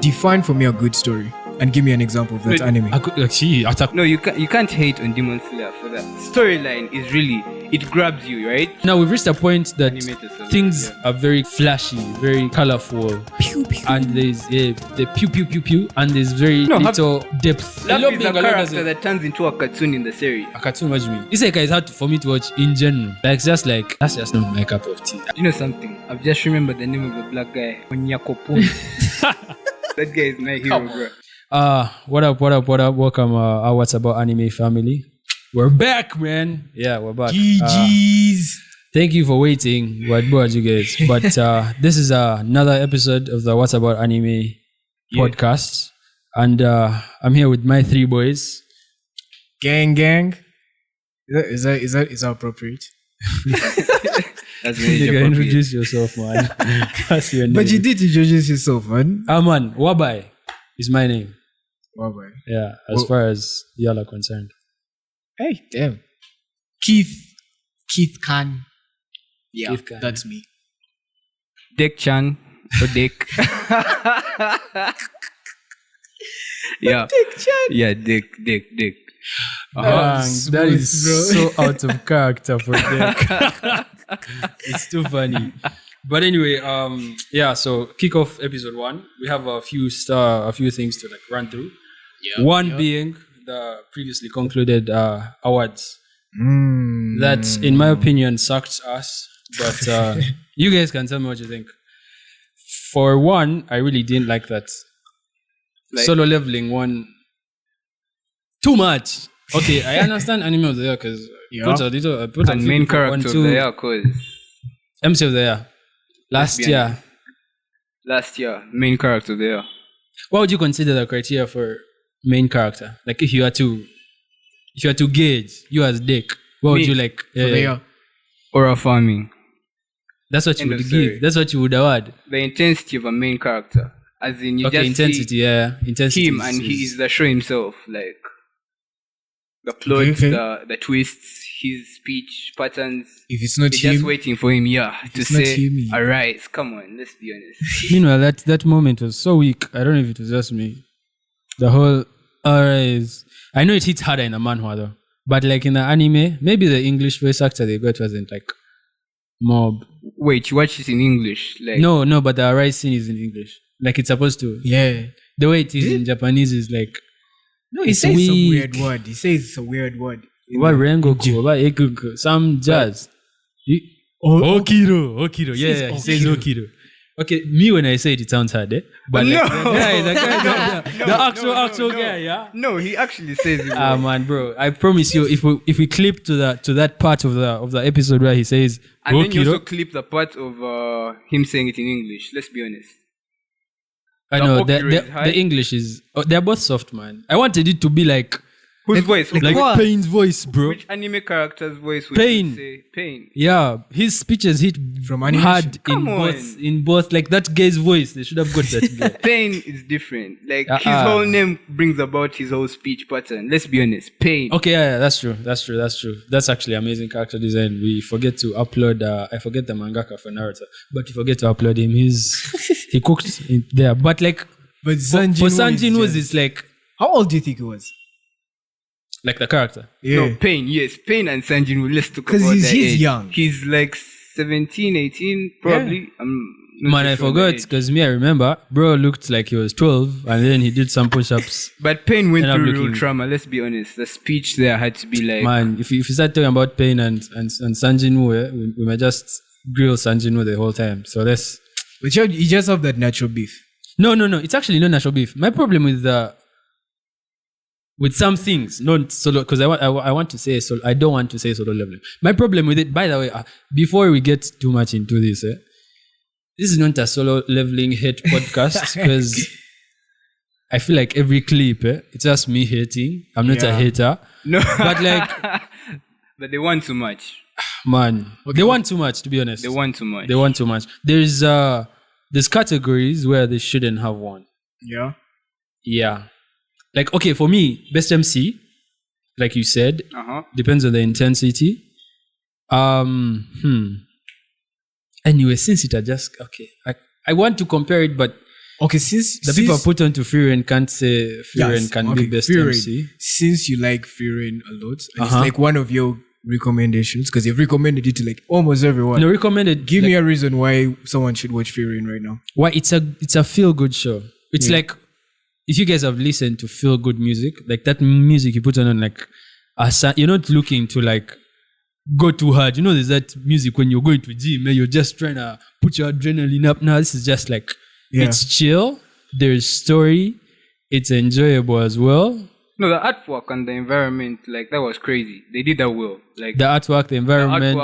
Define for me a good story and give me an example of that anime. No, you can't hate on Demon Slayer for that. Storyline is really, it grabs you, right? Now we've reached a point that things are very flashy, very colorful, Pew, pew. and there's the pew pew pew pew, and there's very little depth. Love is a character that turns into a cartoon in the series. A cartoon, what do you mean? Isekai is hard for me to watch in general. Like that's just not my cup of tea. You know something? I've just remembered the name of the black guy, Onyakopon. That guy is my hero, bro. What up? Welcome, our What's About Anime family. We're back, man. Yeah, we're back. GG's. Thank you for waiting. What about you guys? But this is another episode of the What's About Anime podcast. And I'm here with my three boys. Gang. Is that appropriate? That's You can introduce yourself, man. That's your name. But you did introduce yourself, man. Man, Wabai is my name. Wabai. Yeah, as far as y'all are concerned. Hey, damn. Keith Khan. Yeah, Keith Khan. that's me. Dick Chan or Dick. Yeah. Dick Chan. Yeah, Dick. That is so out of character for Dick. It's too funny. But anyway, so kick off episode 1. We have a few things to run through. Yeah, One being the previously concluded awards. That, in my opinion, sucked us. But you guys can tell me what you think. For one, I really didn't like that. Solo leveling one. Too much. Okay, I understand anime of the year because put a main character of the year cause MC of the year. Last year, main character of the year. What would you consider the criteria for main character? Like if you had to gauge you as Dick, what would you like For the year? Or farming? That's what you would give. That's what you would award. The intensity of a main character, as in you just intensity, see intensity. him and he is the show himself, like the plot, the twists, his speech patterns. If it's not You're him, just waiting for him, to say, him. "Arise, come on, let's be honest." Meanwhile, that moment was so weak. I don't know if it was just me. The whole arise. I know it hits harder in a manhwa though, but like in the anime, maybe the English voice actor they got wasn't like more. Wait, you watch it in English? Like No, but the arise scene is in English. Like it's supposed to. Yeah. The way it is in Japanese is like. No, he says a weird word. He says it's a weird word. What Rengoku, what Ekuku, some jazz. Okiro. Yeah, he says Okiro. Okay, me when I say it sounds hard, eh? But no. The actual guy, yeah. No, he actually says it. Man, bro, I promise you, if we clip to that part of the episode where he says and Okiro, then you also clip the part of him saying it in English. Let's be honest. I know the English is. They're both soft, man. I wanted it to be like whose voice? like Pain's voice, bro. Which anime character's voice would Pain. you say? Pain. Yeah, his speeches hit From animation. hard Come in both. Like that guy's voice, they should have got that guy. Pain is different. Like his whole name brings about his whole speech pattern. Let's be honest. Pain. Okay, yeah, that's true. That's actually amazing character design. We forget to upload. I forget the mangaka for Naruto, but we forget to upload him. He cooked it there, but like. But For Sanjin was it's like how old do you think he was? like the character. Yeah. No, Pain. Yes, Pain and Sanjin. Let's talk about 'Cause that he's age. young. He's like 17, 18, probably. I'm not Man, so I sure forgot the age. because I remember bro looked like he was 12 and then he did some push-ups. But Pain went And I'm through real looking- trauma. Let's be honest. The speech there had to be like. Man, if you start talking about Pain and Sanjin Woo, we might just grill Sanjin Woo the whole time. So let's. But you just have that natural beef. No. It's actually not natural beef. My problem with some things, not solo, because I want to say solo. I don't want to say solo leveling. My problem with it, by the way, before we get too much into this, this is not a solo leveling hate podcast because I feel like every clip, it's just me hating. I'm not a hater. No. But like, but they want too much. man, they want too much. To be honest, They want too much. They want too much. There's categories where they shouldn't have one. Yeah. Yeah. Like, okay, for me, best MC, like you said, depends on the intensity. Anyway, since it are just, okay, I want to compare it, but Okay, since The people put onto Frieren can't say Frieren can be best Frieren. MC. Since you like Frieren a lot, and it's like one of your recommendations, because you've recommended it to like almost everyone. No, recommended. Give me a reason why someone should watch Frieren right now. Why it's a feel good show. It's like if you guys have listened to feel good music, like that music you put on like you're not looking to like go too hard. You know, there's that music when you're going to gym and you're just trying to put your adrenaline up. Now this is just like it's chill. There's story. It's enjoyable as well. No, the artwork and the environment, like that was crazy. They did that well. Like the artwork, the environment,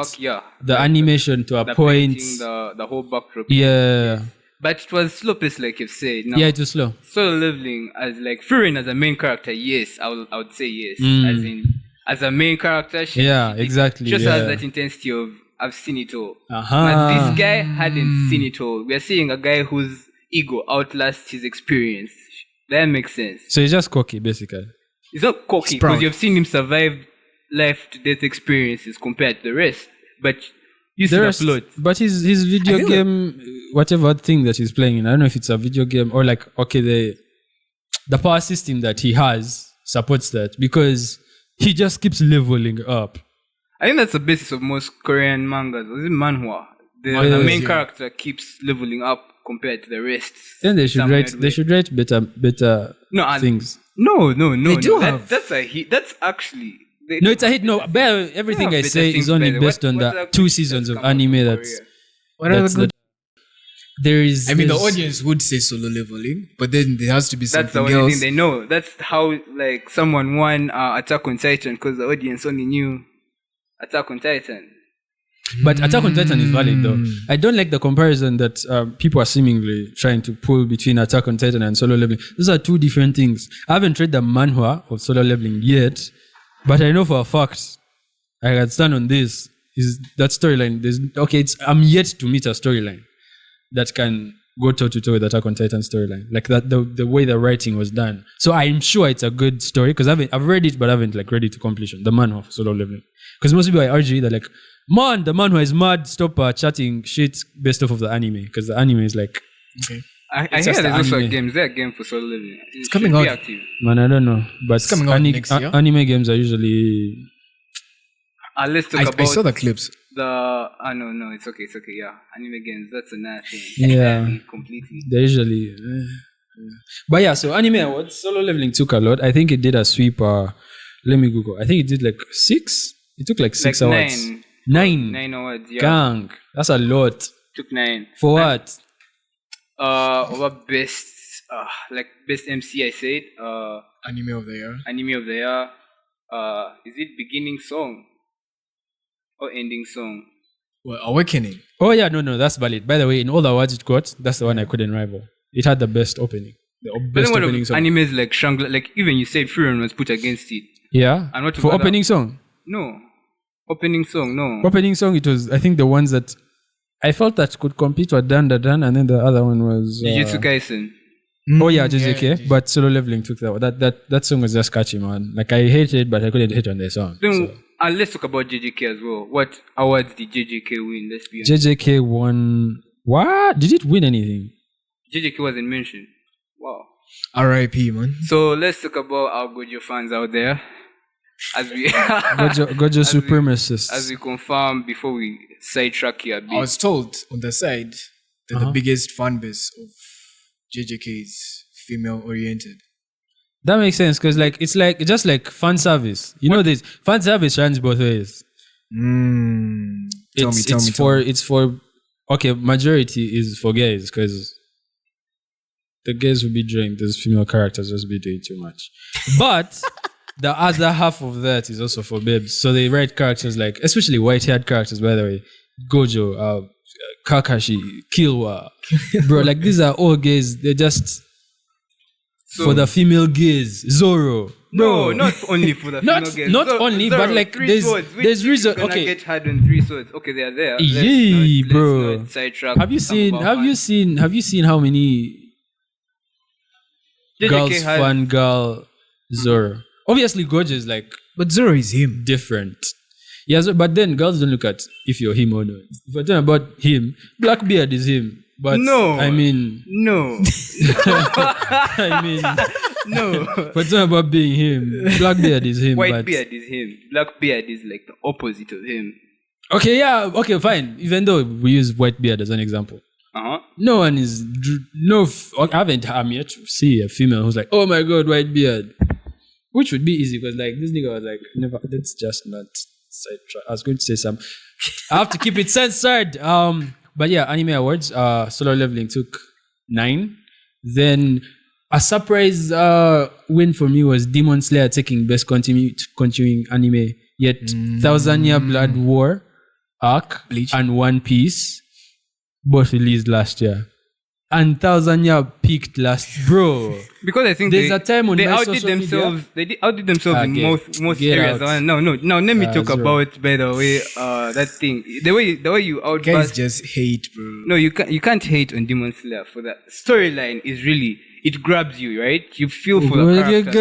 the animation to a point, painting, the whole backdrop. Yeah. But it was slow paced, like you've said. Now, yeah, it was slow. Solo leveling as like Frieren as a main character, yes, I would say yes. As in as a main character, she exactly. Just has that intensity of I've seen it all. Uh-huh. But this guy hadn't seen it all. We are seeing a guy whose ego outlasts his experience. That makes sense. So he's just cocky, basically. He's not cocky because you've seen him survive life to death experiences compared to the rest. But you see the plot. But his video game, whatever thing that he's playing in, I don't know if it's a video game or like, okay, the power system that he has supports that because he just keeps leveling up. I think that's the basis of most Korean mangas. Is it manhwa? The main character keeps leveling up compared to the rest. Then they should write better things. No. They do have. That's a hit. That's actually. No, it's a hit. No, everything I say is only based on the 2 seasons of anime. There is. I mean, the audience would say solo leveling, but then there has to be something else. That's the only thing they know. That's how like someone won Attack on Titan because the audience only knew Attack on Titan. But Attack on Titan is valid though. I don't like the comparison that people are seemingly trying to pull between Attack on Titan and solo leveling. Those are 2 different things. I haven't read the manhwa of solo leveling yet, but I know for a fact I can stand on this. Is that storyline? I'm yet to meet a storyline that can go toe to toe with Attack on Titan storyline. Like that, the way the writing was done. So I'm sure it's a good story because I've read it, but I haven't like read it to completion. The manhwa of solo leveling. Because most people I argue that like, man, the manhwa is mad. Stop chatting shit based off of the anime because the anime is like. Okay. I hear there's also a game. Is there a game for solo leveling? It's coming out. Active. Man, I don't know. But it's coming out next year. Anime games are usually. Let's talk about. I saw the clips. No, it's okay. Yeah, anime games. That's another thing. Yeah, completely. They're usually. But yeah, so anime awards, solo leveling took a lot. I think it did a sweep. Let me Google. I think it did like 6. It took like 6 awards. 9 awards. Yeah. Gang, that's a lot. Took 9. For what? Over best, best MC. I said. Anime of the year. Anime of the year. Is it beginning song? Or ending song? Well, Awakening. Oh yeah, no, that's valid. By the way, in all the awards it got, that's the one I couldn't rival. It had the best opening. The best opening song. Animes like Shangri, like even you said Frieren was put against it. Yeah. And what for opening song? No. Opening song, no. Opening song, it was I think the ones that I felt that could compete were Dan, and then the other one was Jujutsu Kaisen. Oh yeah, JJK. But solo leveling took that one. That song was just catchy, man. Like I hated it, but I couldn't hit on the song. And let's talk about JJK as well. What awards did JJK win? Let's be honest. JJK won. What? Did it win anything? JJK wasn't mentioned. Wow. R.I.P. man. So let's talk about our Gojo fans out there. As we Gojo supremacists. As we confirm before we sidetrack here a bit. I was told on the side that the biggest fan base of JJK is female oriented. That makes sense because like it's like just like fan service. You know this fan service runs both ways. Tell me. It's for okay, majority is for gays because the gays will be drained. Those female characters just be doing too much. But the other half of that is also for babes. So they write characters like, especially white-haired characters, by the way, Gojo, Kakashi, Killua, bro. Like these are all gays. They're just for the female gays. Zoro, bro. No, not only for the female gays. Not only, Zoro, but like there's reason. Okay, get hard on 3 swords. Okay, they are there. Yeah, bro. Let's not sidetrack. Have you seen how many girls fan girl Zoro? Obviously, Gojo is like, but Zoro is him. Different. Yeah, but then girls don't look at if you're him or not. If we're talking about him, Blackbeard is him. But No. I mean, No. I mean, No. but it's not about being him. Blackbeard is him. but Whitebeard is him. Blackbeard is like the opposite of him. Okay, yeah, okay, fine. Even though we use Whitebeard as an example, no one is I'm yet to see a female who's like, oh my god, Whitebeard, which would be easy because like this nigga was like, never. That's just not. I was going to say some. I have to keep it censored. But yeah, anime awards. Solo Leveling took 9. Then a surprise win for me was Demon Slayer taking best continuing anime. Yet Thousand Year Blood War arc Bleach. and One Piece both released last year. And Thousand Year peaked last, bro. Because I think There's a time on they my outdid social themselves. media. They outdid themselves in most Get areas. out. No. Let me talk zero. about, by the way, that thing. The way you Guys outburst. just hate, bro. No, you can't hate on Demon Slayer for that. Storyline is really, it grabs you, right? You feel for the characters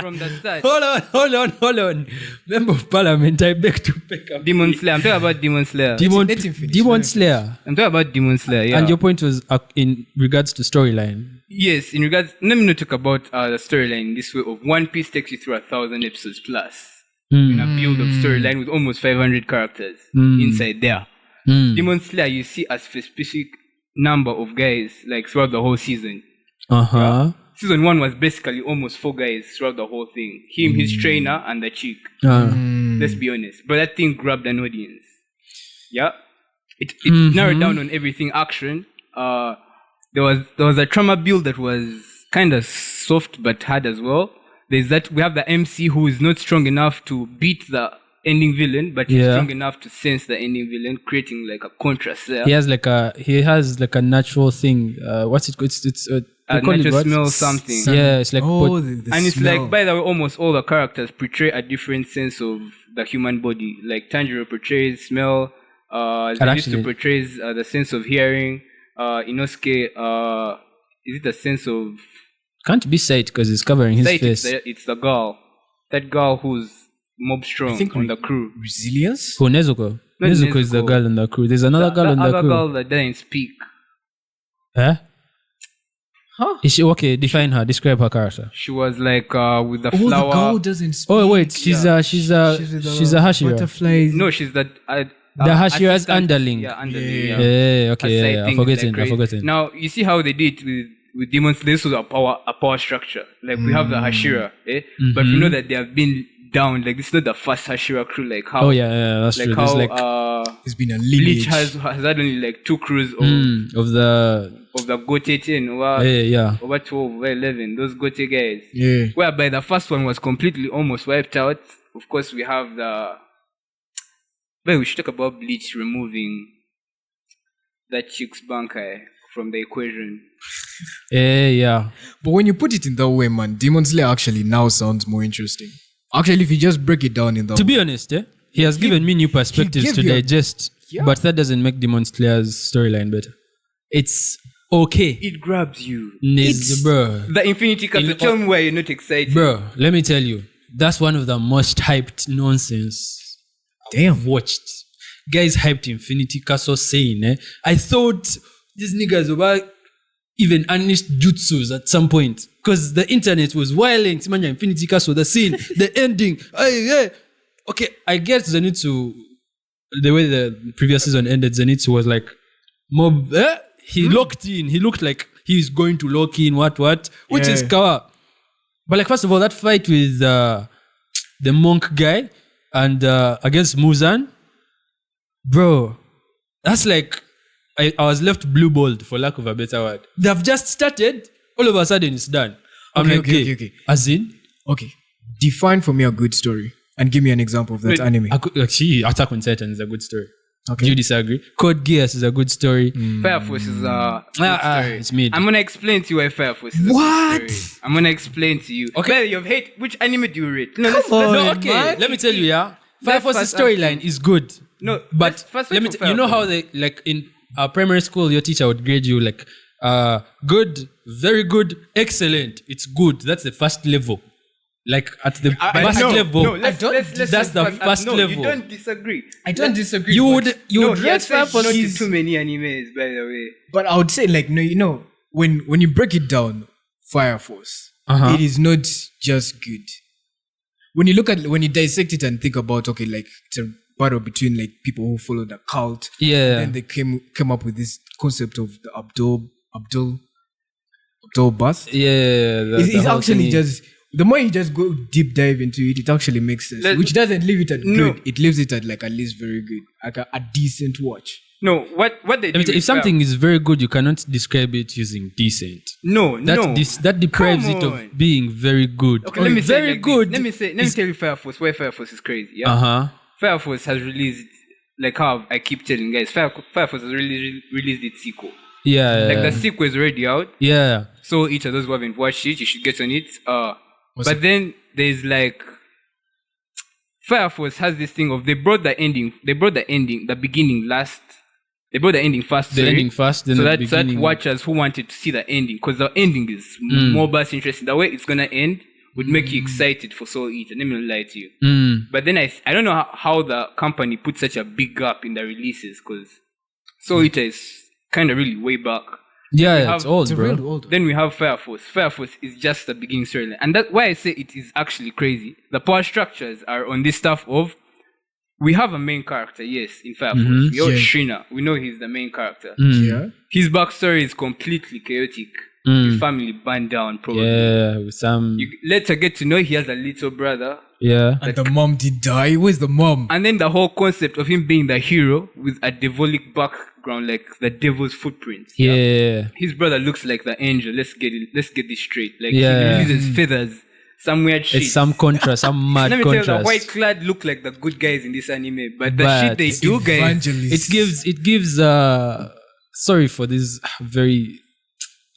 from the start. Hold on. Member of Parliament, I beg to pick up. Demon Slayer. I'm talking about Demon Slayer. Let him finish. Demon Slayer. I'm talking about Demon Slayer. Yeah. And your point was in regards to storyline. Yes, in regards, let me not talk about the storyline in this way of One Piece takes you through 1,000 episodes plus. In a build of storyline with almost 500 characters inside there. Demon Slayer, you see a specific number of guys like throughout the whole season. Season 1 was basically almost 4 guys throughout the whole thing. Him, his trainer, and the chick. Let's be honest. But that thing grabbed an audience. Yeah? It narrowed down on everything action. There was a trauma build that was kind of soft but hard as well. There's that we have the MC who is not strong enough to beat the ending villain, but he's strong enough to sense the ending villain, creating like a contrast there. He has like a natural thing. What's it called? It's natural smell something. Yeah, it's like and it's smell. Like, by the way, almost all the characters portray a different sense of the human body. Like Tanjiro portrays smell, Zenitsu portrays the sense of hearing, Inosuke, is it the sense of... Can't be sight because it's covering his face. It's the girl. That girl who's mob strong on the crew. Resilience? Who, Nezuko? Nezuko is the girl in the crew. There's another girl in the crew. Other girl that didn't speak. Huh? Is she okay? Define her. Describe her character. She was like with the flower. The girl doesn't speak. Oh wait, she's a Hashira. Butterflies. No, she's the Hashira's underling. Yeah, underling. Yeah. Okay. Yeah, I forgotten. Now you see how they did with demons. This was a power structure. Like we have the Hashira, but we know that they have been down. Like this is not the first Hashira crew. Like how? Oh yeah, that's like true. How it's been a lineage. Bleach has had only like 2 crews of the Gote 10 over 12, over 11. Those Gote guys. Yeah. Whereby the first one was completely almost wiped out. Of course, we have the. But we should talk about Bleach removing that chick's bankai from the equation. Yeah. But when you put it in that way, man, Demon Slayer actually now sounds more interesting. Actually, if you just break it down in that way. To be honest, he has given me new perspectives to digest, but that doesn't make Demon Slayer's storyline better. It's okay. It grabs you. Bro. The Infinity Castle. Tell me why you're not excited. Bro, let me tell you. That's one of the most hyped nonsense I've watched. Guys hyped Infinity Castle saying, I thought these niggas were even unleashed jutsus at some point. Because the internet was wilding. Timanya Infinity Castle, the scene, the ending. Okay, I get Zenitsu. The way the previous season ended, Zenitsu was like, mob. He locked in. He looked like he's going to lock in. What? Which is Kawa. But like, first of all, that fight with the monk guy and against Muzan, bro, that's like I was left blue balled for lack of a better word. They've just started. All of a sudden, it's done. Okay. As in? Okay. Define for me a good story and give me an example of that anime. Actually, Attack on Titan is a good story. Okay. Do you disagree? Code Geass is a good story. Fire Force is a good story. It's mid. I'm gonna explain to you why Fire Force is a good story. I'm gonna explain to you. Okay. You've hate which anime do you rate? No, Let me tell you, Fire Force's storyline is good. No, but let me you know how they like in primary school, your teacher would grade you like good, very good, excellent. It's good. That's the first level. Like at the I- first no, level. no, let's- that's the first no, level. You don't disagree. I don't disagree. You but- would No, he rate has said Fire Force. not to he's- too many animes, by the way. But I would say, like, no, you know, when you break it down, Fire Force, Uh-huh. it is not just good. When you dissect it and think about, okay, like it's a battle between like people who follow the cult. Yeah. Then they came up with this concept of the Abdul Bus. Yeah. It's actually just the more you just go deep dive into it, it actually makes sense. Which doesn't leave it at No. good. It leaves it at like at least very good, like a decent watch. No, what they do If with something is very good, you cannot describe it using decent. no. That deprives Come it on. of being very good. Okay, let me say very like good. This. Let me tell you Fire Force. Why Fire Force is crazy. Yeah. Uh-huh. Fire Force has released, like how I keep telling guys, Fire Force has released its sequel. Yeah. Like the sequel is already out. Yeah. So each of those who haven't watched it, you should get on it. What's But it? then there's like Fire Force has this thing of they brought the ending fast. The ending first, then so the that beginning. watchers who wanted to see the ending, because the ending is more best interesting. The way it's gonna end would make you excited for Soul Eater. Let me not lie to you. But then I don't know how the company put such a big gap in the releases, because Soul Eater is kind of really way back. Yeah, it's have- old, It's a bro. real old. Then we have Fire Force. Fire Force is just the beginning storyline. And that's why I say it is actually crazy. The power structures are on this stuff of we have a main character, yes, in Fire Force. We know Yeah. Shrina. We know he's the main character. Yeah. His backstory is completely chaotic. His family burned down, probably. Yeah, with some. You later get to know he has a little brother. Yeah. And the mom did die. Where's the mom? And then the whole concept of him being the hero with a devilic background, like the devil's footprints. Yeah. His brother looks like the angel. Let's get this straight. Like Yeah. he releases feathers, some weird shit. It's some contrast, some mad Let me tell you, the contrast. white clad look like the good guys in this anime, but the But shit they do, guys. Evangelists. It gives sorry for these very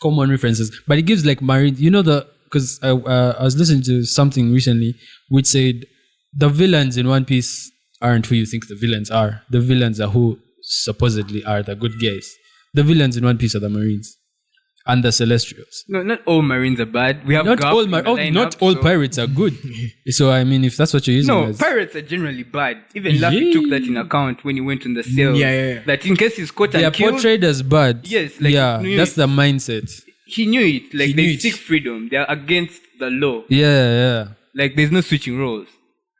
common references, but it gives like marine, because I was listening to something recently which said the villains in One Piece aren't who you think the villains are. The villains are who supposedly are the good guys. The villains in One Piece are the Marines and the Celestials. No, not all Marines are bad. We have Not Garp all in the lineup, not all so- pirates are good. So I mean, if that's what you're using, No, as, pirates are generally bad. Even Luffy took that in account when he went on the sail. Yeah. That in case he's caught they are and killed, portrayed as bad. Yes, like, yeah, no, that's the mindset. he knew it. Like He they knew it. seek freedom. They are against the law. Yeah. Like there's no switching roles.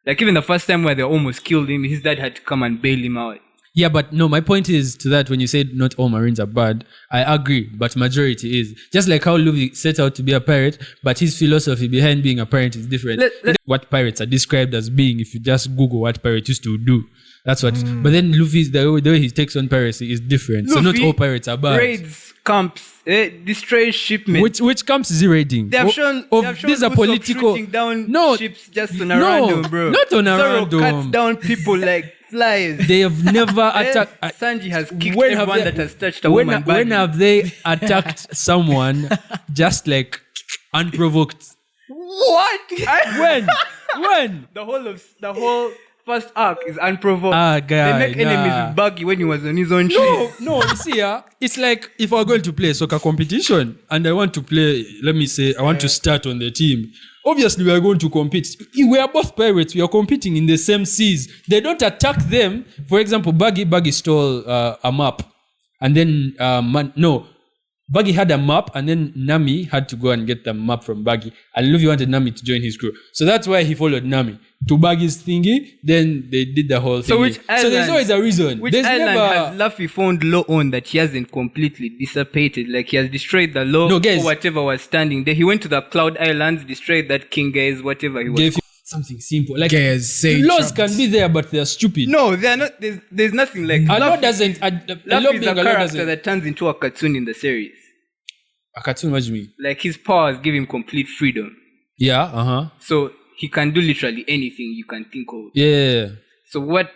Like even the first time where they almost killed him, his dad had to come and bail him out. Yeah, but no, my point is to that when you said not all Marines are bad, I agree, but majority is. Just like how Luffy set out to be a pirate, but his philosophy behind being a pirate is different. What pirates are described as being, if you just Google what pirates used to do, that's what. But then Luffy's, the way he takes on piracy is different. So not Luffy all pirates are bad. Raids, camps, destroys shipments. Which camps is he raiding? They have shown, these are Usopp political. shooting down No, ships just on a no, random, bro. not on a Zoro random. cuts down people like flies. They have never attacked. Sanji has kicked When have everyone they- that has touched a when, woman when badly. have they attacked someone just like unprovoked? What? When? The whole first arc is unprovoked. Ah, guy, they make enemies nah. with Buggy when he was on his own No, you see, it's like if I'm going to play a soccer competition and I want to play, let me say, I want to start on the team. Obviously, we are going to compete. We are both pirates. We are competing in the same seas. They don't attack them. For example, Buggy stole a map. And then, Buggy had a map and then Nami had to go and get the map from Buggy. And Luffy wanted Nami to join his crew. So that's why he followed Nami to Buggy's thingy. Then they did the whole thing. So which So there's island- always a reason. Which There's island never... has Luffy found law on that he hasn't completely dissipated? Like he has destroyed the law No, guys. or whatever was standing there. He went to the Cloud Islands, destroyed that king guys, whatever he was. Gave you something simple. Like Guys, say laws trapped. can be there, but they're stupid. No, they are not. There's nothing like A law Luffy. doesn't. A law Luffy is being a a law character doesn't. that turns into a cartoon in the series. A cartoon, what do you mean? Like his powers give him complete freedom, Yeah. so he can do literally anything you can think of. Yeah. So what?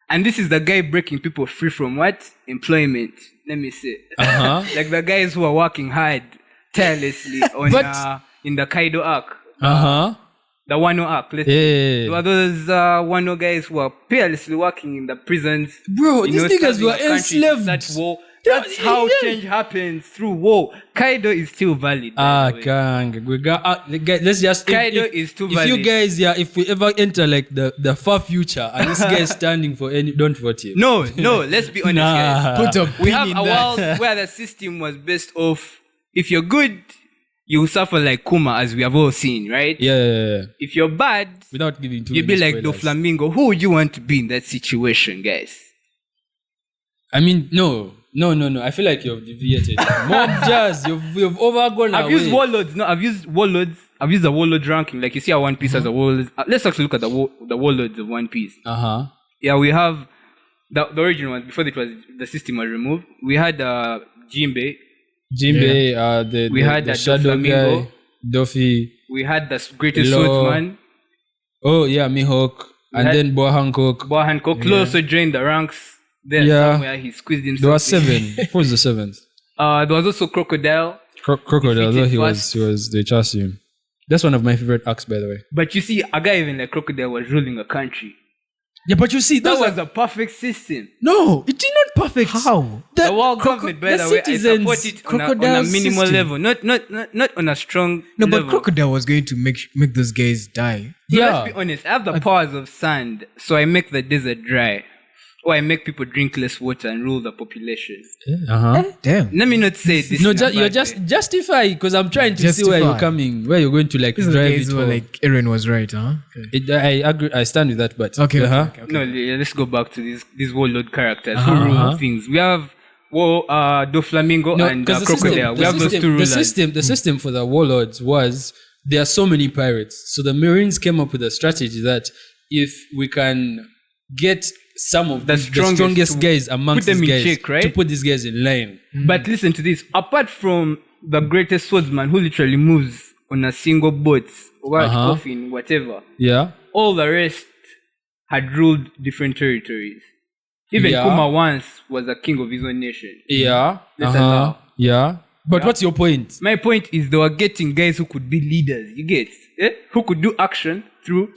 And this is the guy breaking people free from what? Employment. Let me say. Like the guys who are working hard, tirelessly on But- in the Kaido arc, the Wano arc. Let's say. Yeah. There were those Wano guys who are fearlessly working in the prisons. Bro, you these know, niggas serving were a country to enslaved. start war. That's how change happens through war. Kaido is still valid. Gang. We got. Let's just. Kaido is too if valid. you guys, if we ever enter like the far future and this guy is standing for any, don't vote him. No. Let's be honest, guys. Put a We pin have in a that. world where the system was based off. If you're good, you suffer like Kuma, as we have all seen, right? Yeah. If you're bad, Without giving too you'd many be like spoilers. Doflamingo. Who would you want to be in that situation, guys? I mean, no. I feel like you've deviated. Mob Jazz, you've overgone I've away. used warlords. No, I've used warlords. I've used the warlord ranking. Like you see how One Piece has a warlord. Let's actually look at the warlords of One Piece. Yeah, we have the original ones before the system was removed. We had Jinbei. We had the the Shadow Doflamingo. guy, Doffy. We had the greatest Law. swordsman, Oh yeah, Mihawk, and had- then Boa Hancock. Boa Hancock. Law also joined the ranks. There somewhere he squeezed himself. There were in. 7. Who was the 7th? There was also Crocodile. Crocodile. Defeated Though first. he was. They trust him. That's one of my favorite arcs, by the way. But you see, a guy even like Crocodile was ruling a country. Yeah, but you see, That was a perfect system. no. It did not perfect. How? The world government, by the way, I support it on a Crocodile minimal system. level, not on a strong No, level. but Crocodile was going to make those guys die. So Yeah. let's be honest. I have the powers of sand, so I make the desert dry, or I make people drink less water and rule the population. Damn. Let me not say this. No, in a you're bad just way. justify because I'm trying to see where you're Justify. coming, where you're going to like These are the drive guys it. who were for. like, Aaron was right, huh? Okay. I agree. I stand with that, but Okay. No, let's go back to these warlord characters who rule things. We have Doflamingo and 'cause Crocodile. We have those two rulers. The system for the warlords was there are so many pirates, so the Marines came up with a strategy that if we can get some of the strongest to guys amongst put them these in guys check, right? to put these guys in line. But listen to this. Apart from the greatest swordsman who literally moves on a single boat, or coffin, whatever, Yeah, all the rest had ruled different territories. Even Yeah. Kuma once was a king of his own nation. yeah, Let's allow. yeah. But Yeah. what's your point? My point is they were getting guys who could be leaders, you get? Who could do action through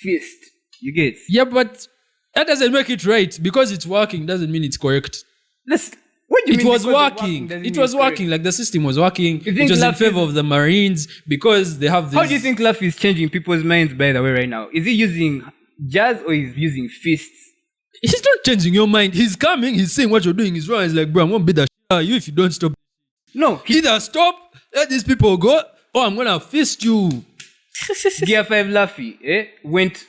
fist, you get? Yeah, but that doesn't make it right because it's working. Doesn't mean it's correct. What do you It mean was because of working. doesn't It mean was it's correct? working. Like the system was working. You It think was in Luffy favor is- of the Marines because they have this. How do you think Luffy is changing people's minds, by the way, right now? Is he using jazz or is he using fists? He's not changing your mind. He's coming. He's saying what you're doing is wrong. He's like, bro, I'm gonna beat the shit out of you if you don't stop. No, Either stop, let these people go, or I'm gonna fist you. Gear 5 Luffy went.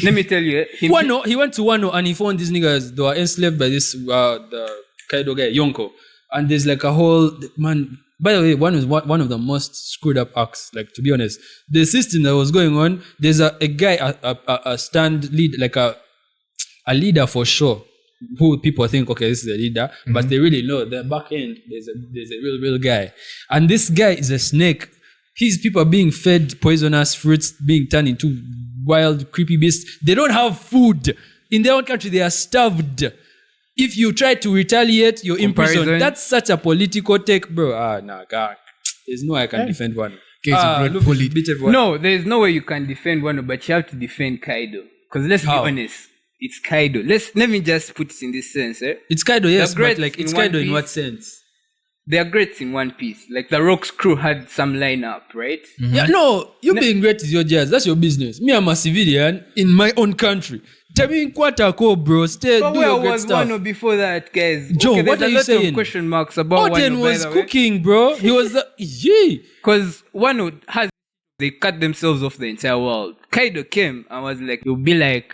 Let me tell you, He went to Wano and he found these niggas. They were enslaved by this the Kaido guy Yonko, and there's like a whole man. By the way, one of the most screwed up acts. Like to be honest, the system that was going on. There's a guy a stand lead like a leader for sure. Who people think okay this is a leader, but they really know the back end. There's a real guy, and this guy is a snake. His people are being fed poisonous fruits, being turned into wild, creepy beasts. They don't have food. In their own country, they are starved. If you try to retaliate, you're imprisoned. Comparison. That's such a political take, bro. God. There's no way I can defend one. Okay, so great Luffy beat everyone. No, there's no way you can defend Wano, but you have to defend Kaido. Because let's How? be honest, it's Kaido. Let me just put it in this sense. It's Kaido, yes, great but like it's in One Kaido in Piece. what sense? They are great in One Piece. Like the Rock's crew had some lineup, right? Yeah, no, you being great is your jazz. That's your business. Me, I'm a civilian in my own country. Tell me Quatako, bro. Stay, But do where your great was stuff. Wano before that, guys? Joe, there's what are a you lot saying? of question marks about Oden Wano, was by the way. cooking, bro. He was the yee. Because Wano has, they cut themselves off the entire world. Kaido came and was like, you'll be like,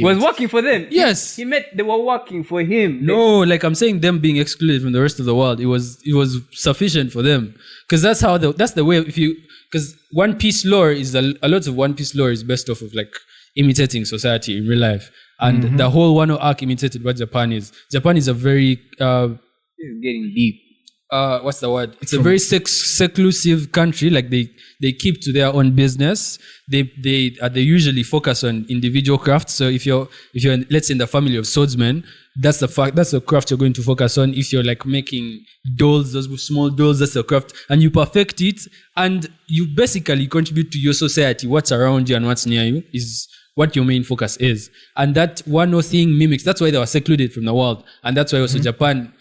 was working for them. Yes. They were working for him. No, like I'm saying, them being excluded from the rest of the world, it was sufficient for them because that's the way. Because One Piece lore is a lot of One Piece lore is based off of like imitating society in real life, and the whole Wano arc imitated what Japan is. Japan is a very This is getting deep. what's the word? It's a very seclusive country. Like they keep to their own business. They usually focus on individual crafts. So if you're let's say in the family of swordsmen, that's the craft you're going to focus on. If you're like making dolls, those small dolls, that's the craft, and you perfect it, and you basically contribute to your society. What's around you and what's near you is what your main focus is. And that Wano thing mimics, that's why they were secluded from the world. And that's why also Japan,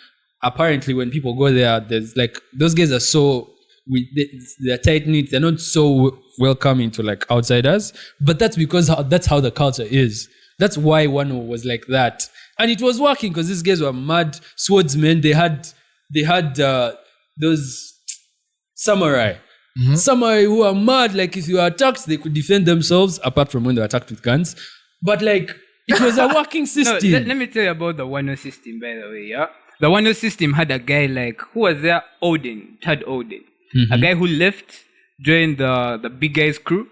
apparently when people go there, there's like, those guys are so, they're tight-knit, they're not so welcoming to like outsiders. But that's because that's how the culture is. That's why Wano was like that. And it was working because these guys were mad swordsmen. They had those samurai. Samurai who are mad, like if you are attacked, they could defend themselves, apart from when they were attacked with guns. But like, it was a working system. No, let me tell you about the Wano system, by the way, yeah? The Wano system had a guy like, who was there? Third Odin. A guy who left, joined the big guy's crew.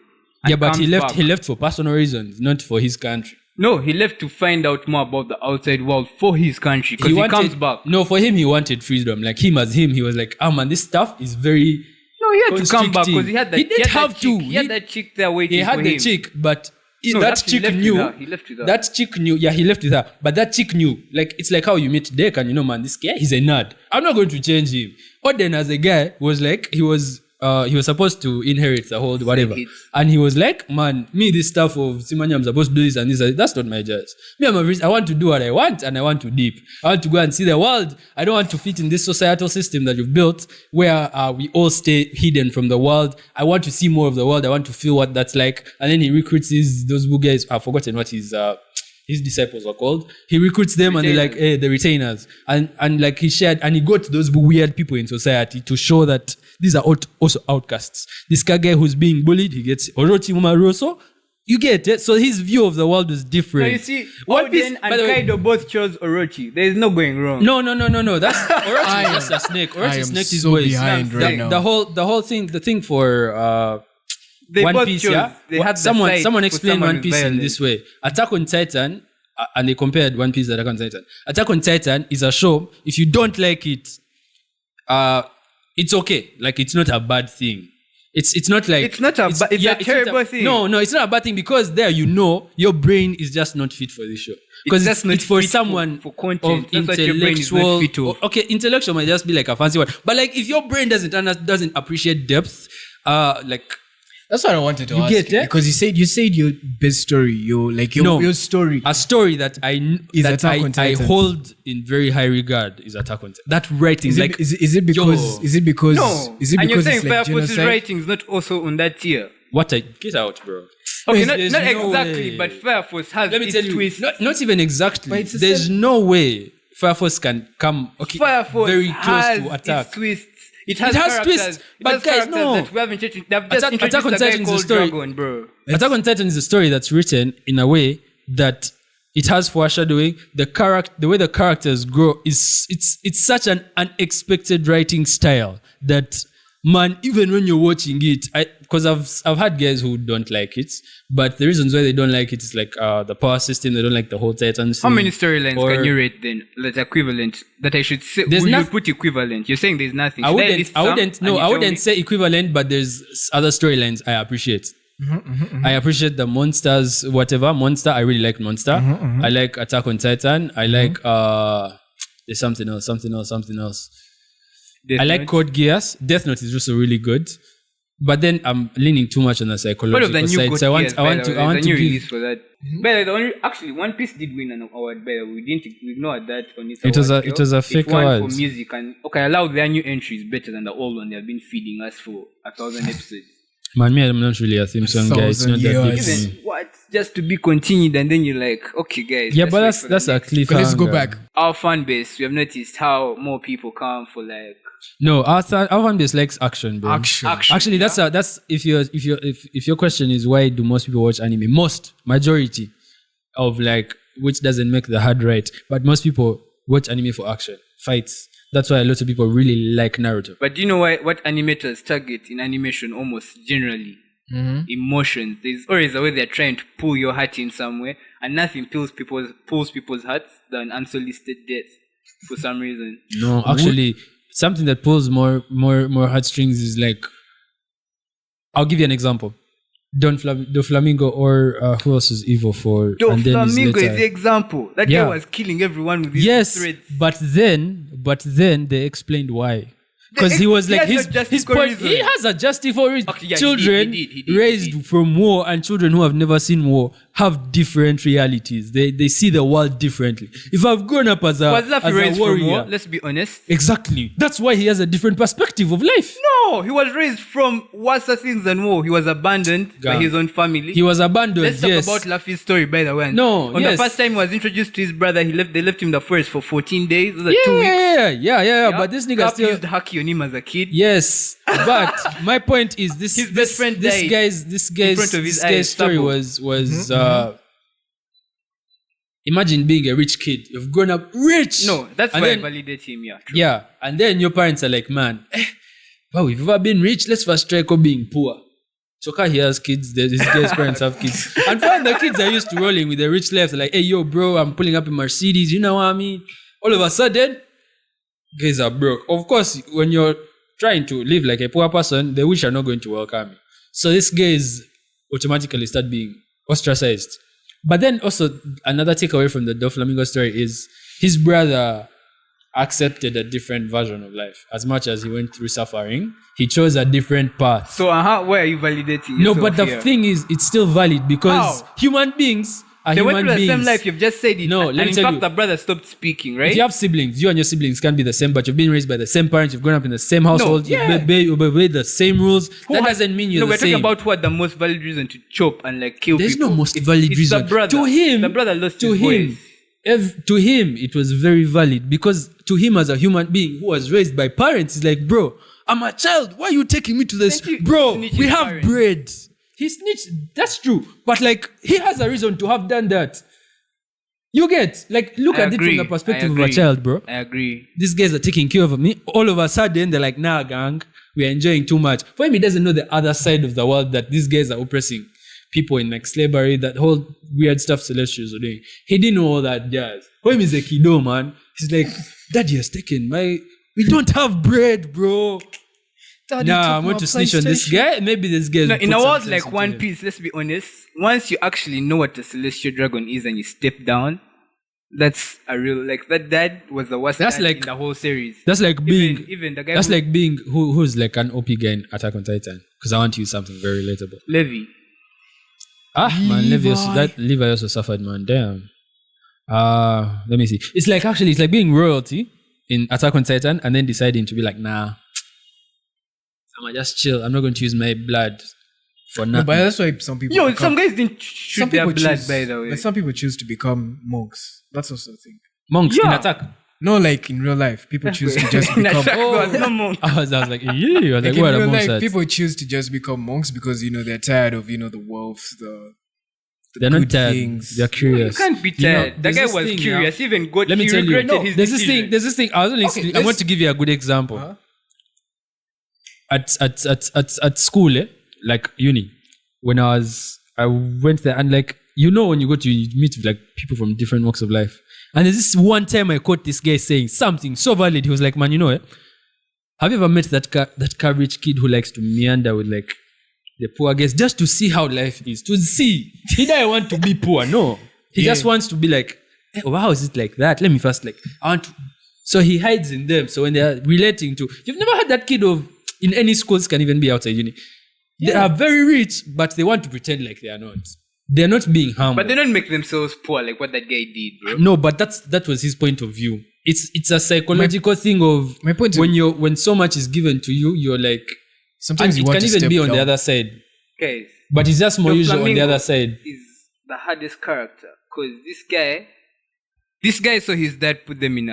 Yeah, but he left for personal reasons, not for his country. No, he left to find out more about the outside world for his country, because he comes back. No, for him, he wanted freedom. Like him as him, he was like, man, this stuff is very... No, he had to come back because he had that. He didn't have to. He had that chick there waiting for him. He had the chick, but No, that chick knew. He left with her. That chick knew. Yeah, he left with her. But that chick knew. Like, it's like how you meet Dek and you know, man, this guy, he's a nerd. I'm not going to change him. Oden as a guy was like, he was supposed to inherit the whole whatever. And he was like, man, me, this stuff of Simanya, I'm supposed to do this and this, that's not my judge. Me, I want to do what I want and I want to deep. I want to go and see the world. I don't want to fit in this societal system that you've built where we all stay hidden from the world. I want to see more of the world. I want to feel what that's like. And then he recruits those boo guys. I've forgotten what his disciples were called. He recruits them and they're like, hey, the retainers. And like he shared, and he got those weird people in society to show that these are also outcasts. This guy who's being bullied, he gets Orochi Umaroso. You get it? So his view of the world was different. No, you see, Oden and Kaido both chose Orochi. There is no going wrong. No. That's Orochi is just a snake. Orochi snaked his ways. The whole thing, the thing for they One both Piece, chose. yeah. They had Someone explained One Piece in this way: Attack on Titan, and they compared One Piece to Attack on Titan. Attack on Titan is a show. If you don't like it, it's okay. Like it's not a bad thing. It's not like it's not a it's a terrible thing. No, it's not a bad thing because there you know your brain is just not fit for this show. Because it's for someone for content. of intellectual. Okay, intellectual might just be like a fancy word, but like if your brain doesn't appreciate depth, like. That's what I wanted to ask get you. it? Because you said your best story, your story. A story that I hold in very high regard is Attack on Titan. That writing, Is it because No. And you're saying Fire Force's writing is not also on that tier. Get out, bro. Okay, There's not no exactly, way. but Fire Force has Let me its tell you, twist. not even exactly. But it's the There's same. no way Fire Force can come Fire Force very close has to Attack. its twists. It has twists, characters. but guys, no. That we haven't introduced. They've just Attack introduced on a guy Titan is a called story. Dragon, bro. Attack on Titan is a story that's written in a way that it has foreshadowing. The way the characters grow it's such an unexpected writing style that, man, even when you're watching it, because I've had guys who don't like it, but the reasons why they don't like it is like the power system. They don't like the whole Titan thing. How many storylines can you rate then? That's equivalent. That I should say. There's You put equivalent. You're saying there's nothing. I wouldn't tell me? say equivalent, but there's other storylines I appreciate. I appreciate the monsters, whatever. Monster, I really like Monster. I like Attack on Titan. I like there's something else. I like Code Geass. Death Note is also really good. But then I'm leaning too much on the What of the psychological new side. Code So I Geass, want by the way? to There's a new give. release for that. But the only actually One Piece did win an award. By the way, we ignored that on its It was award a- it show. was a fake It won award. for music and okay. I allow their new entries better than the old one they have been feeding us for 1,000 episodes. Man, me, I'm not really a theme song guy. It's not that deep. 1,000 years. Even what just to be continued, and then you're like, okay, guys. Yeah, let's but wait for the that's a next. cliffhanger. But let's go back. Our fan base. We have noticed how more people come for like No, our fan base likes action, bro. Action. Actually, that's if your question is why do most people watch anime? Majority of like which doesn't make the hard right, but most people watch anime for action, fights. That's why a lot of people really like Naruto. But do you know what animators target in animation almost generally? Emotions. There's always a way they're trying to pull your heart in somewhere, and nothing pulls people's hearts than unsolicited death for some reason. No, actually, something that pulls more heartstrings is like, I'll give you an example. Doflamingo or who else is evil for? Doflamingo is the example. That guy was killing everyone with his threads. but then they explained why. Because he was like has no his justifiable point. reason. He has a justifiable reason. Okay, yeah, Children he did. raised from war and children who have never seen war have different realities. They see the world differently. If I've grown up as a Was Luffy as a raised warrior, from war? Let's be honest. exactly. That's why he has a different perspective of life. No, he was raised from worse things than war. He was abandoned by Gang. his own family. He was abandoned. Let's talk yes. about Luffy's story, by the way. No, On yes. the first time he was introduced to his brother, they left him the forest for 14 days. Those are 2 weeks. Yeah. But this nigga Cap still. used haki on him as a kid. Yes, but my point is this. His best friend this died guy's front of his this guy's eyes, story stubble. imagine being a rich kid. You've grown up rich. No, that's And why then- I validate him, yeah. True. Yeah, and then your parents are like, man, wow, if you've ever been rich, let's first try being poor. Choka, he has kids. His guy's parents have kids. And find the kids are used to rolling with the rich left. Like, hey, yo, bro, I'm pulling up in Mercedes. You know what I mean? All of a sudden, guys are broke. Of course, when you're trying to live like a poor person, the wish are not going to welcome you. So this guys automatically start being ostracized. But then also another takeaway from the Doflamingo story is his brother accepted a different version of life. As much as he went through suffering, he chose a different path. So, why are you validating No, yourself but the here? thing is, it's still valid because How? human beings are They human went through the beings. same life, you've just said it. No, and let me in tell fact, you. the brother stopped speaking, right? If you have siblings, you and your siblings can be the same, but you've been raised by the same parents, you've grown up in the same household, yeah. you've obeyed the same rules. That Who- doesn't mean you're No, the we're same. talking about what the most valid reason to chop and like kill There's people. no most valid it's reason. The brother. To him, the brother lost to his him, voice. to him, it was very valid because to him, as a human being who was raised by parents, he's like, bro, I'm a child. Why are you taking me to this? Thank you, Bro, snitching we have parents. bread. He snitched. That's true. But like, he has a reason to have done that. You get, like, look I at agree. it from the perspective I of a agree. child, bro. I agree. These guys are taking care of me. All of a sudden, they're like, nah, gang, we're enjoying too much. For him, he doesn't know the other side of the world that these guys are oppressing people in like slavery, that whole weird stuff Celestials are doing. He didn't know all that jazz. For him, he's a kiddo, man. He's like, Daddy has taken we don't have bread, bro. Daddy Nah, took I'm going my to snitch on this PlayStation. guy. Maybe this guy. No, in a world like One Piece, let's be honest, once you actually know what the Celestial Dragon is and you step down, that's a real, like, that dad was the worst That's dad like- in the whole series. That's like being. Even the guy That's who, like being who's like an OP guy in Attack on Titan. Because I want to use something very relatable. Levi. Man, Levi also suffered, man. Damn. Let me see. It's like being royalty in Attack on Titan and then deciding to be like, nah, I'ma just chill. I'm not going to use my blood for No, nothing. but that's why some people. Yo, become, some guys didn't shoot some their people blood, choose, by the way. But some people choose to become monks. That's also a thing. Monks in Yeah. Attack. No, like in real life, people choose to just In become. Attack, there was no monk. I was like, yeah. I was Like like, in what are real monks life, at? people choose to just become monks because they're tired of the wealth, the They're not good tired. things. They're You curious. can't be You know, tired. That there's guy this was thing, curious. Even God, Let me he tell you. regretted his There's decision. this thing. I was only. I want to give you a good example. Huh? At school, like uni, when I went there and like when you go to you meet with like people from different walks of life, and there's this one time I caught this guy saying something so valid. He was like, "Man, have you ever met that rich kid who likes to meander with like the poor guys just to see how life is? To see he doesn't want to be poor. No, he just wants to be like, oh, how is it like that? Let me first I want to." So he hides in them. So when they are relating to, you've never had that kid in any schools, can even be outside uni. They are very rich, but they want to pretend like they are not. They're not being humble. But they don't make themselves poor like what that guy did, bro. No, but that was his point of view. It's a psychological thing of my point is- when so much is given to you, you're like, Sometimes and you it want can to even step be on the down. other side. Guys, But it's just more the usual on the Flamingo other side. is the hardest character because this guy saw his dad put them in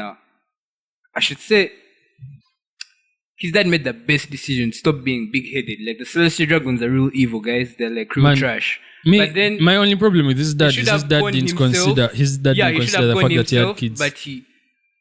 I should say, his dad made the best decision. Stop being big-headed. Like the Celestial Dragons are real evil, guys. They're like real Man, trash. But then my only problem with this dad is should his have dad gone didn't himself. consider his dad Yeah, didn't he should consider have the gone fact that he had himself, kids. but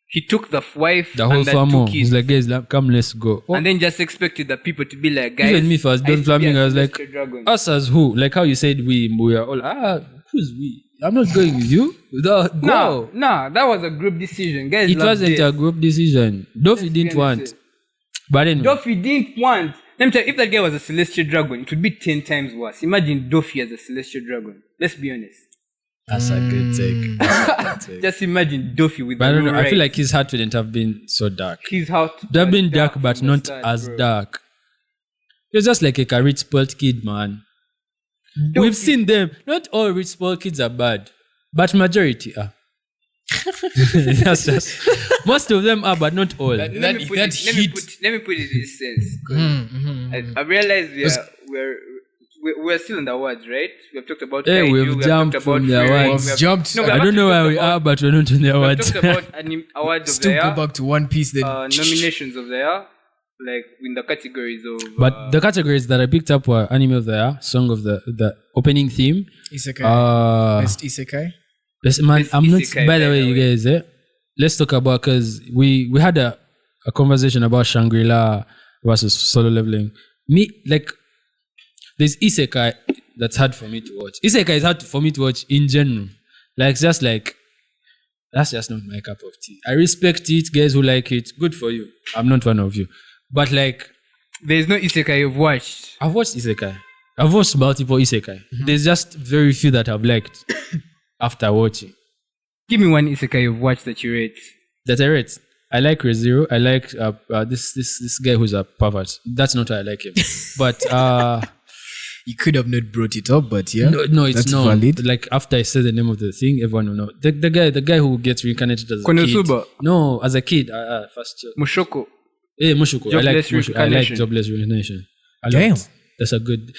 he took the wife The whole and the family. two kids, He's like, guys, come, let's go. Oh, and then just expected the people to be like, guys. even me first, Don used to be a Flamingo, I was like, Celestial Dragon. us as who? Like how you said we are all, who's we? I'm not going with you. Go. Nah, that was a group decision, guys. It loved wasn't it. a group decision. Duffy Let's be didn't want. honest. But anyway, Duffy didn't want. Let me tell you, if that guy was a Celestial Dragon, it would be 10 times worse. Imagine Duffy as a Celestial Dragon. Let's be honest. That's a good take. That's a good take. Just imagine Duffy with But I the don't know. I feel right. like his heart wouldn't have been so dark. His heart They've was been dark, but from the not start, as bro. dark. He was just like a rich spoiled kid, man. We've seen them. Not all rich spoiled kids are bad, but majority are. That's just most of them are, but not all. That- Let me put that it- heat. let me put it in this sense. 'Cause I realized we're still in the awards, right? We have talked about Hey, Kaiju, we've we have jumped talked about from the Frieren, awards. we have- Jumped. No, we I have don't know actually where we talked are, about- but we're not in the We have awards. talked about awards of the Still go year, back to One Piece. Then nominations of the year, like in the categories of. But the categories that I picked up were anime of the year, song of the opening theme. Isekai. Best Isekai. Man, Best I'm not. isekai, By the way, you guys, let's talk about because we had a conversation about Shangri-La versus Solo Leveling. Me, like, there's isekai that's hard for me to watch. Isekai is hard for me to watch in general. Like, just like that's just not my cup of tea. I respect it, guys who like it. Good for you. I'm not one of you, but like, There's no isekai you've watched. I've watched isekai. I've watched multiple isekai. There's just very few that I've liked after watching. Give me one isekai you've watched that you rate. That I rate. I like ReZero. I like this guy who's a pervert. That's not why I like him. But You could have not brought it up, but yeah. no, it's that's not valid. Like after I say the name of the thing, everyone will know. The guy who gets reincarnated as a Konosuba. kid. No, as a kid. First year. Mushoko. Hey, Mushuko. I like Jobless Mushuko. I like Reincarnation. Jobless Reincarnation. I love Damn. it. That's a good.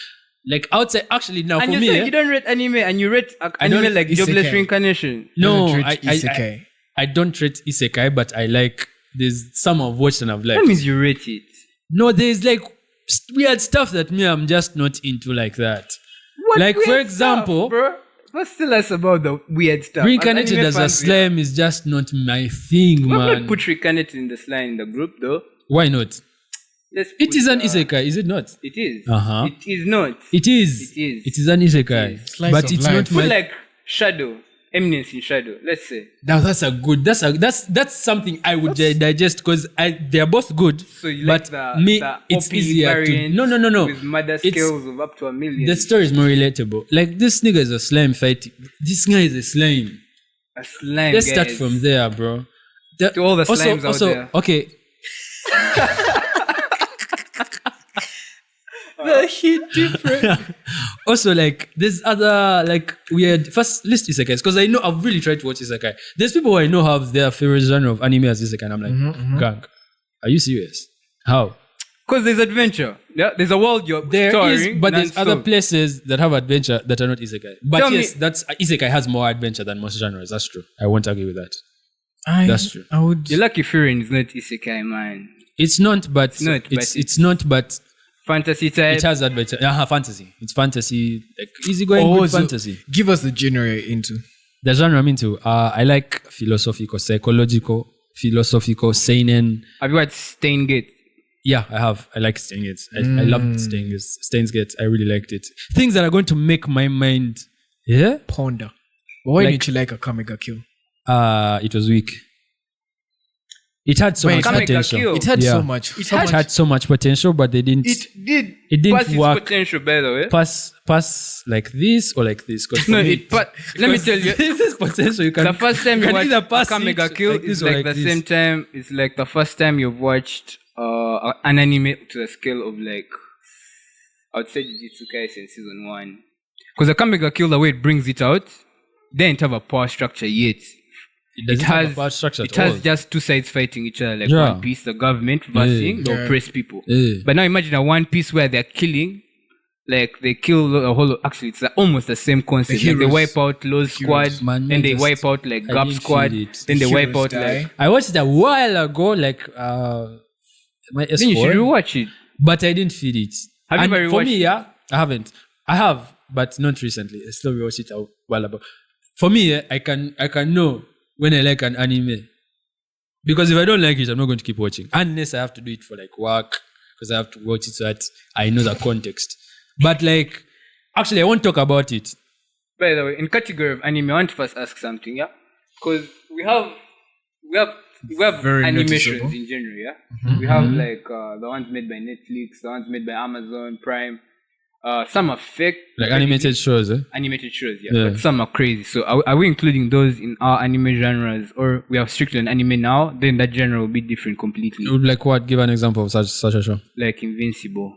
Like outside, actually now And for you me. say you don't rate anime and you rate anime don't- like Jobless Isekai. Reincarnation. No, Don't I, rate I, Isekai. I don't rate isekai, but I like. There's some I've watched and I've liked. That means you rate it. No, there's like weird stuff that me I'm just not into like that. What Like, weird for example- stuff, bro. What's still us about the weird stuff? Reincarnated anime as a fans, we are- slime is just not my thing, We're gonna man. put reincarnated in the slime in the group though. Why not? Let's It put, is an isekai, is it not? It is. Uh-huh. It is not. It is. It is. It is an isekai, It is. Slice but of it's life. not Put my. like Shadow. Eminence in Shadow. Let's say. Now that's a good. That's something I would digest because they are both good. So you but like me, the it's OP easier to. variant No. with murder It's- skills of up to 1 million. The story is more relatable. Like this nigga is a slime fighting. This guy is a slime. A slime. Let's start guys. from there, bro. To all the slimes out there. Okay. The heat different. Also, like, there's other, like, weird. First, list isekais, because I know I've really tried to watch isekai. There's people who I know have their favorite genre of anime as isekai, and I'm like, gang, are you serious? How? Because there's adventure. Yeah, there's a world you're There touring, is, but there's non-stop. other places that have adventure that are not isekai. But Tell yes, me- that's isekai has more adventure than most genres. That's true. I won't argue with that. That's true. I would. You're lucky Frieren is not isekai, man. It's not, but not, but it's not, but Fantasy type. it has adventure. Fantasy. It's fantasy, like easygoing good so fantasy. Give us the genre you're into. The genre I'm into, I like philosophical, psychological, philosophical, seinen. Have you watched Steins Gate? Yeah, I have. I like Steins Gate. I loved Steins Gate. I really liked it. Things that are going to make my mind. Yeah. Ponder. Why Like- didn't you like a Kamega Kill? It was weak. It had so Wait, much Kamega potential. Kill. It had Yeah. so much. It so It much. had so much potential, but they didn't It did. It didn't pass work. its potential, by the way. pass like this or like this. 'Cause No, for me, it. But let me tell you, this is potential. You can, the first time you can watch either pass Kamega it Kill like this is or like like the this. same time. It's like the first time you've watched an anime to the scale of like, I would say Jujutsu Kaisen season 1. Because the Kamega Kill, the way it brings it out, they don't have a power structure yet. It doesn't It have a has power structure it at all. has just two sides fighting each other, like Yeah. One Piece, the government versus the Yeah. oppressed people. Yeah. But now imagine a One Piece where they're killing, like they kill a whole. Actually, it's almost the same concept. The Like they heroes. wipe out Low's squad, Man, then I they just- wipe out like I Gap didn't squad, feel it. then they wipe Heroes out die. like. I watched it a while ago, like my Then you should S4, rewatch it. but I didn't feel it. Have you And ever for rewatched me, it? yeah, I haven't. I have, but not recently. I still rewatched it a while ago. For me, I can know when I like an anime. Because if I don't like it, I'm not going to keep watching. Unless I have to do it for like work, because I have to watch it so that I know the context. But like, actually, I won't talk about it. By the way, in category of anime, I want to first ask something, yeah, because we have Very animations noticeable. in general, yeah. We have like the ones made by Netflix, the ones made by Amazon Prime. Some are fake. Like animated shows, eh? Animated shows, yeah. But some are crazy. So are we including those in our anime genres, or we are strictly on anime now? Then that genre will be different completely. Like what? Give an example of such a show. Like Invincible.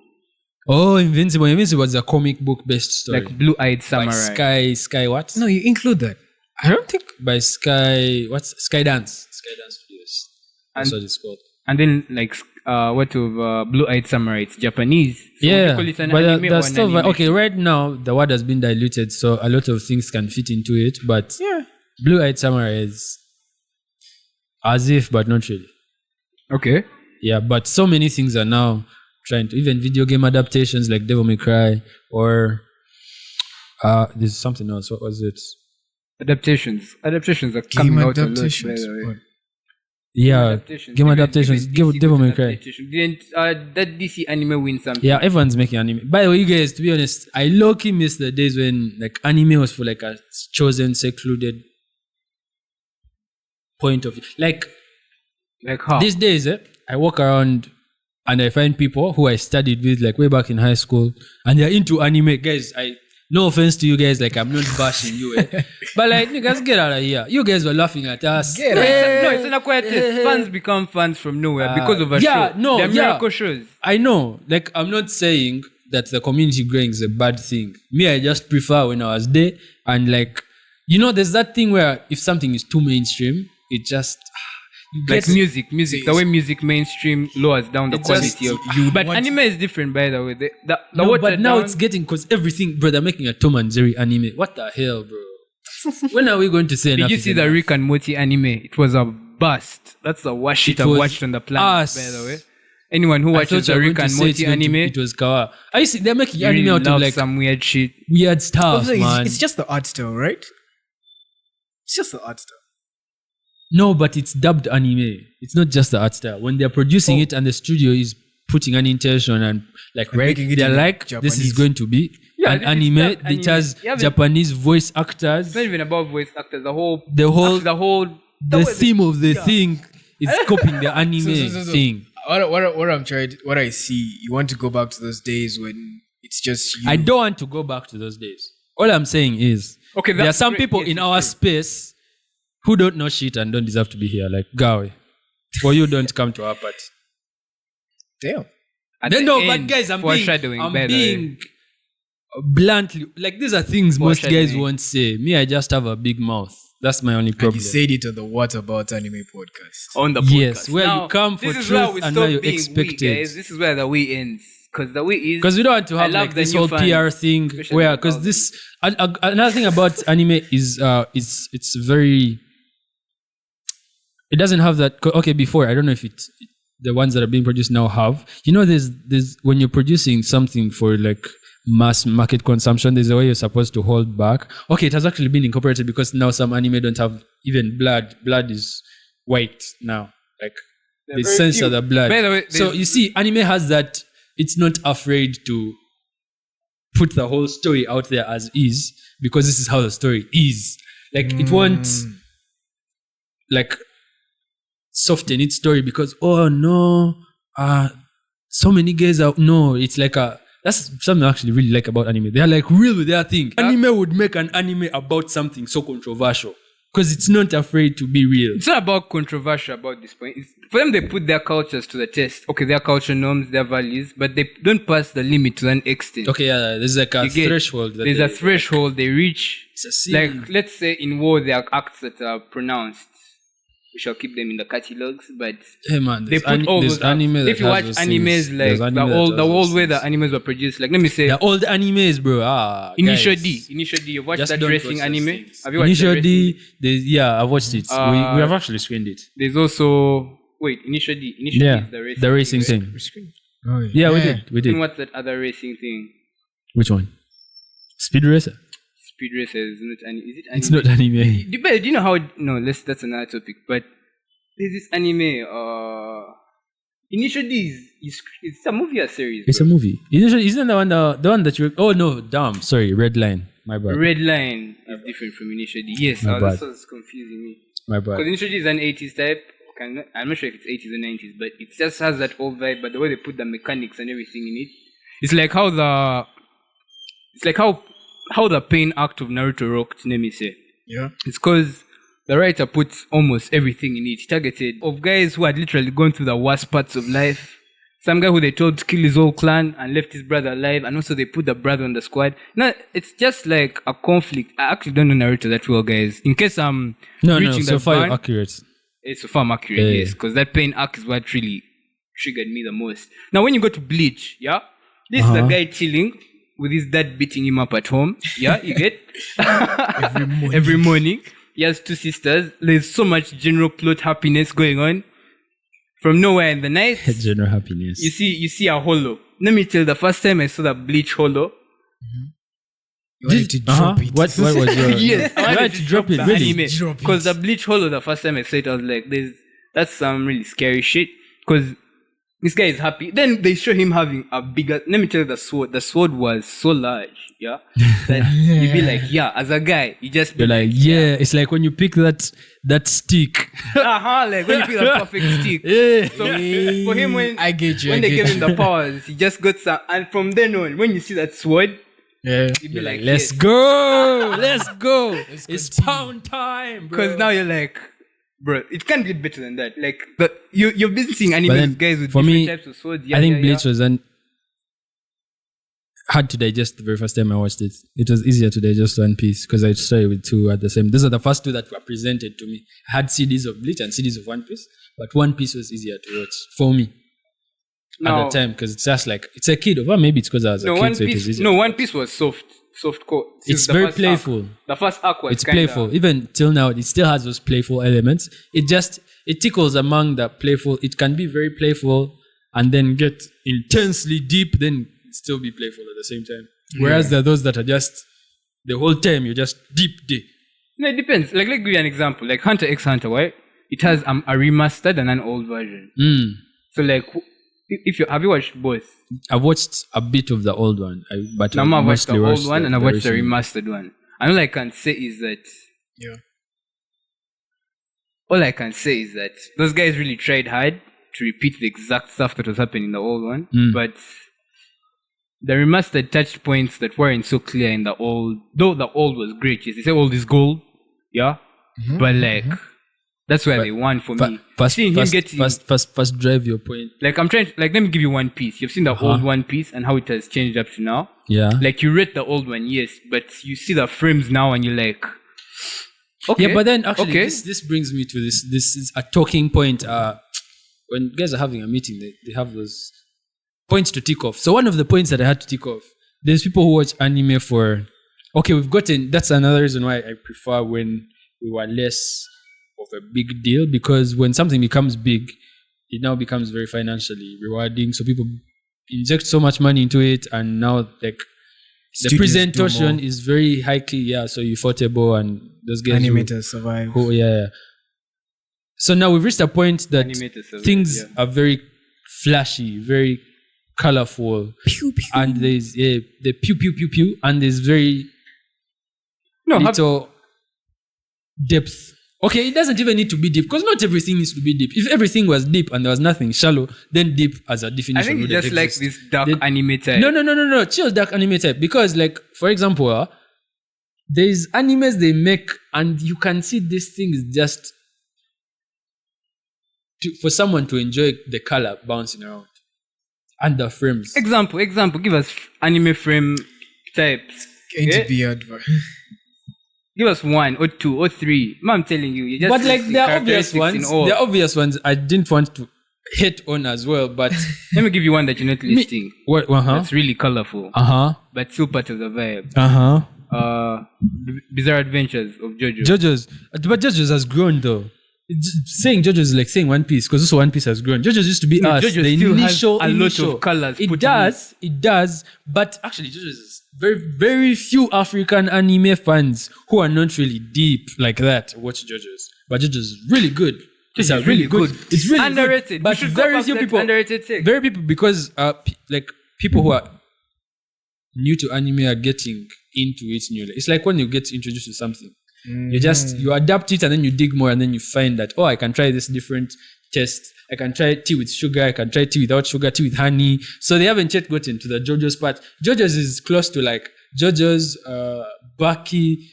Oh, Invincible. Invincible is a comic book based story. Like Blue-Eyed Samurai. By Sky what? No, you include that. I don't think. By Sky, what's Skydance? Skydance Studios. That's what it's called. And then like Blue-Eyed Samurai, it's Japanese. So Yeah, call it an but anime or that's an stuff. animation? Okay, right now the word has been diluted, so a lot of things can fit into it. But Yeah. Blue-Eyed Samurai is as if, but not really. Okay. Yeah, but so many things are now trying to, even video game adaptations like Devil May Cry, or there's something else. What was it? Adaptations are Game coming out adaptations. a lot, by the way. Yeah, game adaptations. DC Devil got May an Cry. adaptation. Didn't that DC anime win something? Yeah, everyone's making anime. By the way, you guys, to be honest, I low-key miss the days when like anime was for like a chosen, secluded point of view. Like how? these days, I walk around and I find people who I studied with like way back in high school, and they're into anime. Guys, no offense to you guys, like I'm not bashing you, but like niggas, get out of here. You guys were laughing at us. No, it's an acquired taste. Fans become fans from nowhere because of a show. They're miracle shows. I know. Like, I'm not saying that the community growing is a bad thing. Me, I just prefer when I was there. And like, there's that thing where if something is too mainstream, it just... Like music. The way music mainstream lowers down the quality of... But anime is different, by the way. But now it's getting... Because everything, bro, they're making a Tom and Jerry anime. What the hell, bro? When are we going to say enough? Did you see the Rick and Morty anime? It was a bust. That's the worst shit I've watched on the planet, by the way. Anyone who watches the Rick and Morty anime, it was kawa. I see they're making you anime really out of love like some weird shit. Weird stuff, Also, man. it's just the art style, right? It's just the art style. No, but it's dubbed anime. It's not just the art style. When they're producing it and the studio is putting an intention and like And making it they're in like, Japanese. this is going to be an it's anime. dubbed It has anime. Yeah, but- Japanese voice actors. It's not even about voice actors. The whole The theme of the thing is copying the anime So. thing. What I see, you want to go back to those days when it's just you. I don't want to go back to those days. All I'm saying is, Okay, there are that's some great. people Yes, in it's our true. space who don't know shit and don't deserve to be here. Like Gawe, for you don't come to our party. Damn. At No, the no, end, but guys, I'm foreshadowing, by the way. being bluntly, like these are things most guys Foreshadowing. won't say. Me, I just have a big mouth. That's my only And problem. you said it on the What About Anime podcast. on the podcast. Yes, where you come for this is where truth we and stop where you being expect we, it. guys. This is where the we ends. Because the we is... Because we don't want to I have love like the this new whole fans, PR thing especially where, about because them. this another thing about anime is it's very, it doesn't have that. Okay, before I don't know if the ones that are being produced now have. There's when you're producing something for like mass market consumption, there's a way you're supposed to hold back. Okay, it has actually been incorporated because now some anime don't have even blood. Blood is white now. Like they very censor few. the blood. By the way, So there's- you see, anime has that. It's not afraid to put the whole story out there as is because this is how the story is. Like it won't like soften its story because so many guys are it's like that's something I actually really like about anime. They are like real with their thing. Anime would make an anime about something so controversial because it's not afraid to be real. It's not about controversial about this point. For them, they put their cultures to the test. Okay, their culture norms, their values, but they don't pass the limit to an extent. Okay, yeah, there's like a You get- threshold. There's a threshold they reach. It's a sin. Like, let's say in war, there are acts that are pronounced. We shall keep them in the catalogs, but Hey man, they there's put all there's those anime acts. that If you has watch those animes things. like There's the anime that old has those way the things. animes were produced, like let me say The old animes, bro. Initial guys. D, you've watched Just that don't racing watch those anime? things. Have you watched Initial that racing? D, I've watched it. We have actually screened it. There's also Initial D. Initial D is the racing thing. Oh, Yeah, we did. And what's that other racing thing? Which one? Speed Racer. Speed Racer is not anime. Is it anime? It's not anime. Do you know how? No, that's another topic. But there's this anime. Initial D it's a movie or series. It's a bro. movie. Isn't the one that you? Oh no, damn. Sorry, Red Line. My bad. Red Line is different from Initial D. Yes, My this bad. was confusing me. My Because bad. Initial D is an 80s type. I'm not sure if it's 80s or 90s, but it just has that old vibe. But the way they put the mechanics and everything in it, it's like how it's like how the pain arc of Naruto rocked Nemise. Yeah. It's because the writer puts almost everything in it, targeted of guys who had literally gone through the worst parts of life. Some guy who they told to kill his whole clan and left his brother alive, and also they put the brother on the squad. No, it's just like a conflict. I actually don't know Naruto that well, guys. In case I'm reaching so that far point, accurate. it's so far accurate, yes, because that pain arc is what really triggered me the most. Now, when you go to Bleach, yeah, this is a guy chilling with his dad beating him up at home. Yeah, you get every morning. He has 2 sisters. There's so much general plot happiness going on. From nowhere in the night, General happiness. you see a holo. Let me tell you, the first time I saw the Bleach holo, You wanted to drop it. What was your... yes, You wanted to drop it, really? Drop it. because the Bleach holo, the first time I saw it, I was like, that's some really scary shit. Because this guy is happy. Then they show him having a bigger. Let me tell you, the sword. The sword was so large, yeah, that you'd be like, yeah, as a guy, you just be You're like, yeah, it's like when you pick that stick. like when you pick the perfect stick. Yeah. So for him, when I get you. when I they get gave you. him the powers, he just got some. And from then on, when you see that sword, Yeah. you'd be like, Let's yes. go. Let's go. It's continue. pound time, bro. Because now you're like, bro, it can't get better than that. Like, you've been seeing anime then, guys with for different me, types of swords. I think Bleach was hard to digest the very first time I watched it. It was easier to digest One Piece because I started with 2 at the same. These are the first 2 that were presented to me. I had CDs of Bleach and CDs of One Piece, but One Piece was easier to watch for me at the time because it's just like it's a kid. Well, maybe it's because I was a kid, One so it was Piece. easier. No, One Piece was soft core. It's very playful. The first arc was It's kinda, playful. Even till now, it still has those playful elements. It tickles among the playful. It can be very playful and then get intensely deep, then still be playful at the same time. Whereas there are those that are just the whole time you're just deep. No, it depends. Like, let me give you an example. Like Hunter x Hunter, right? It has a remastered and an old version. So, like, have you watched both? I've watched a bit of the old one, but Now, I've watched the mostly old one and I've watched the recent remastered one. And all I can say is that those guys really tried hard to repeat the exact stuff that was happening in the old one, but the remastered touched points that weren't so clear in the old. Though the old was great, yes, they say old is gold, yeah, but like that's where they won for me. Seeing him getting First drive your point. like I'm trying to, like, let me give you One Piece. You've seen the old One Piece and how it has changed up to now. Yeah. Like you read the old one, yes, but you see the frames now and you're like, okay. Yeah, but then actually okay. this brings me to this. This is a talking point. When guys are having a meeting, they have those points to tick off. So one of the points that I had to tick off, there's people who watch anime for, okay, that's another reason why I prefer when we were less of a big deal, because when something becomes big, it now becomes very financially rewarding. So people inject so much money into it, and now like the Studios presentation do is very high key, yeah. So Ufotable and those guys Animators survive. yeah. So now we've reached a point that Animators survive, things yeah. are very flashy, very colorful, Pew, pew. and there's the pew pew pew pew, and there's very little depth. Okay, it doesn't even need to be deep, because not everything needs to be deep. If everything was deep and there was nothing shallow, then deep as a definition I think you wouldn't just like exist. this dark anime type. No. Chill dark anime type. Because, like, for example, there's animes they make, and you can see this thing is just for someone to enjoy the color bouncing around and the frames. Example. Give us anime frame types. Going to Yeah? be adver- Give us 1 or 2 or 3. I'm telling you, you just. But like listing the obvious characteristics in ones, all. the obvious ones I didn't want to hit on as well, but Let me give you one that you're not listing. what? That's really colorful, but still part of the vibe. Bizarre Adventures of JoJo. JoJo's has grown though. Saying JoJo's is like saying One Piece, because also One Piece has grown. JoJo's used to be us. JoJo The still initial, has a lot of colors. It does. But actually, JoJo's is very, very few African anime fans who are not really deep like that watch JoJo's. But JoJo's is really good. It's JoJo's really good. It's really Underrated. Good. We But should go very back few to that people. underrated thing. Very people, because like people who are new to anime are getting into it newly. It's like when you get introduced to something. You adapt it, and then you dig more, and then you find that, I can try this different taste. I can try tea with sugar. I can try tea without sugar, tea with honey. So they haven't yet gotten to the JoJo's part. JoJo's is close to like JoJo's, Bucky,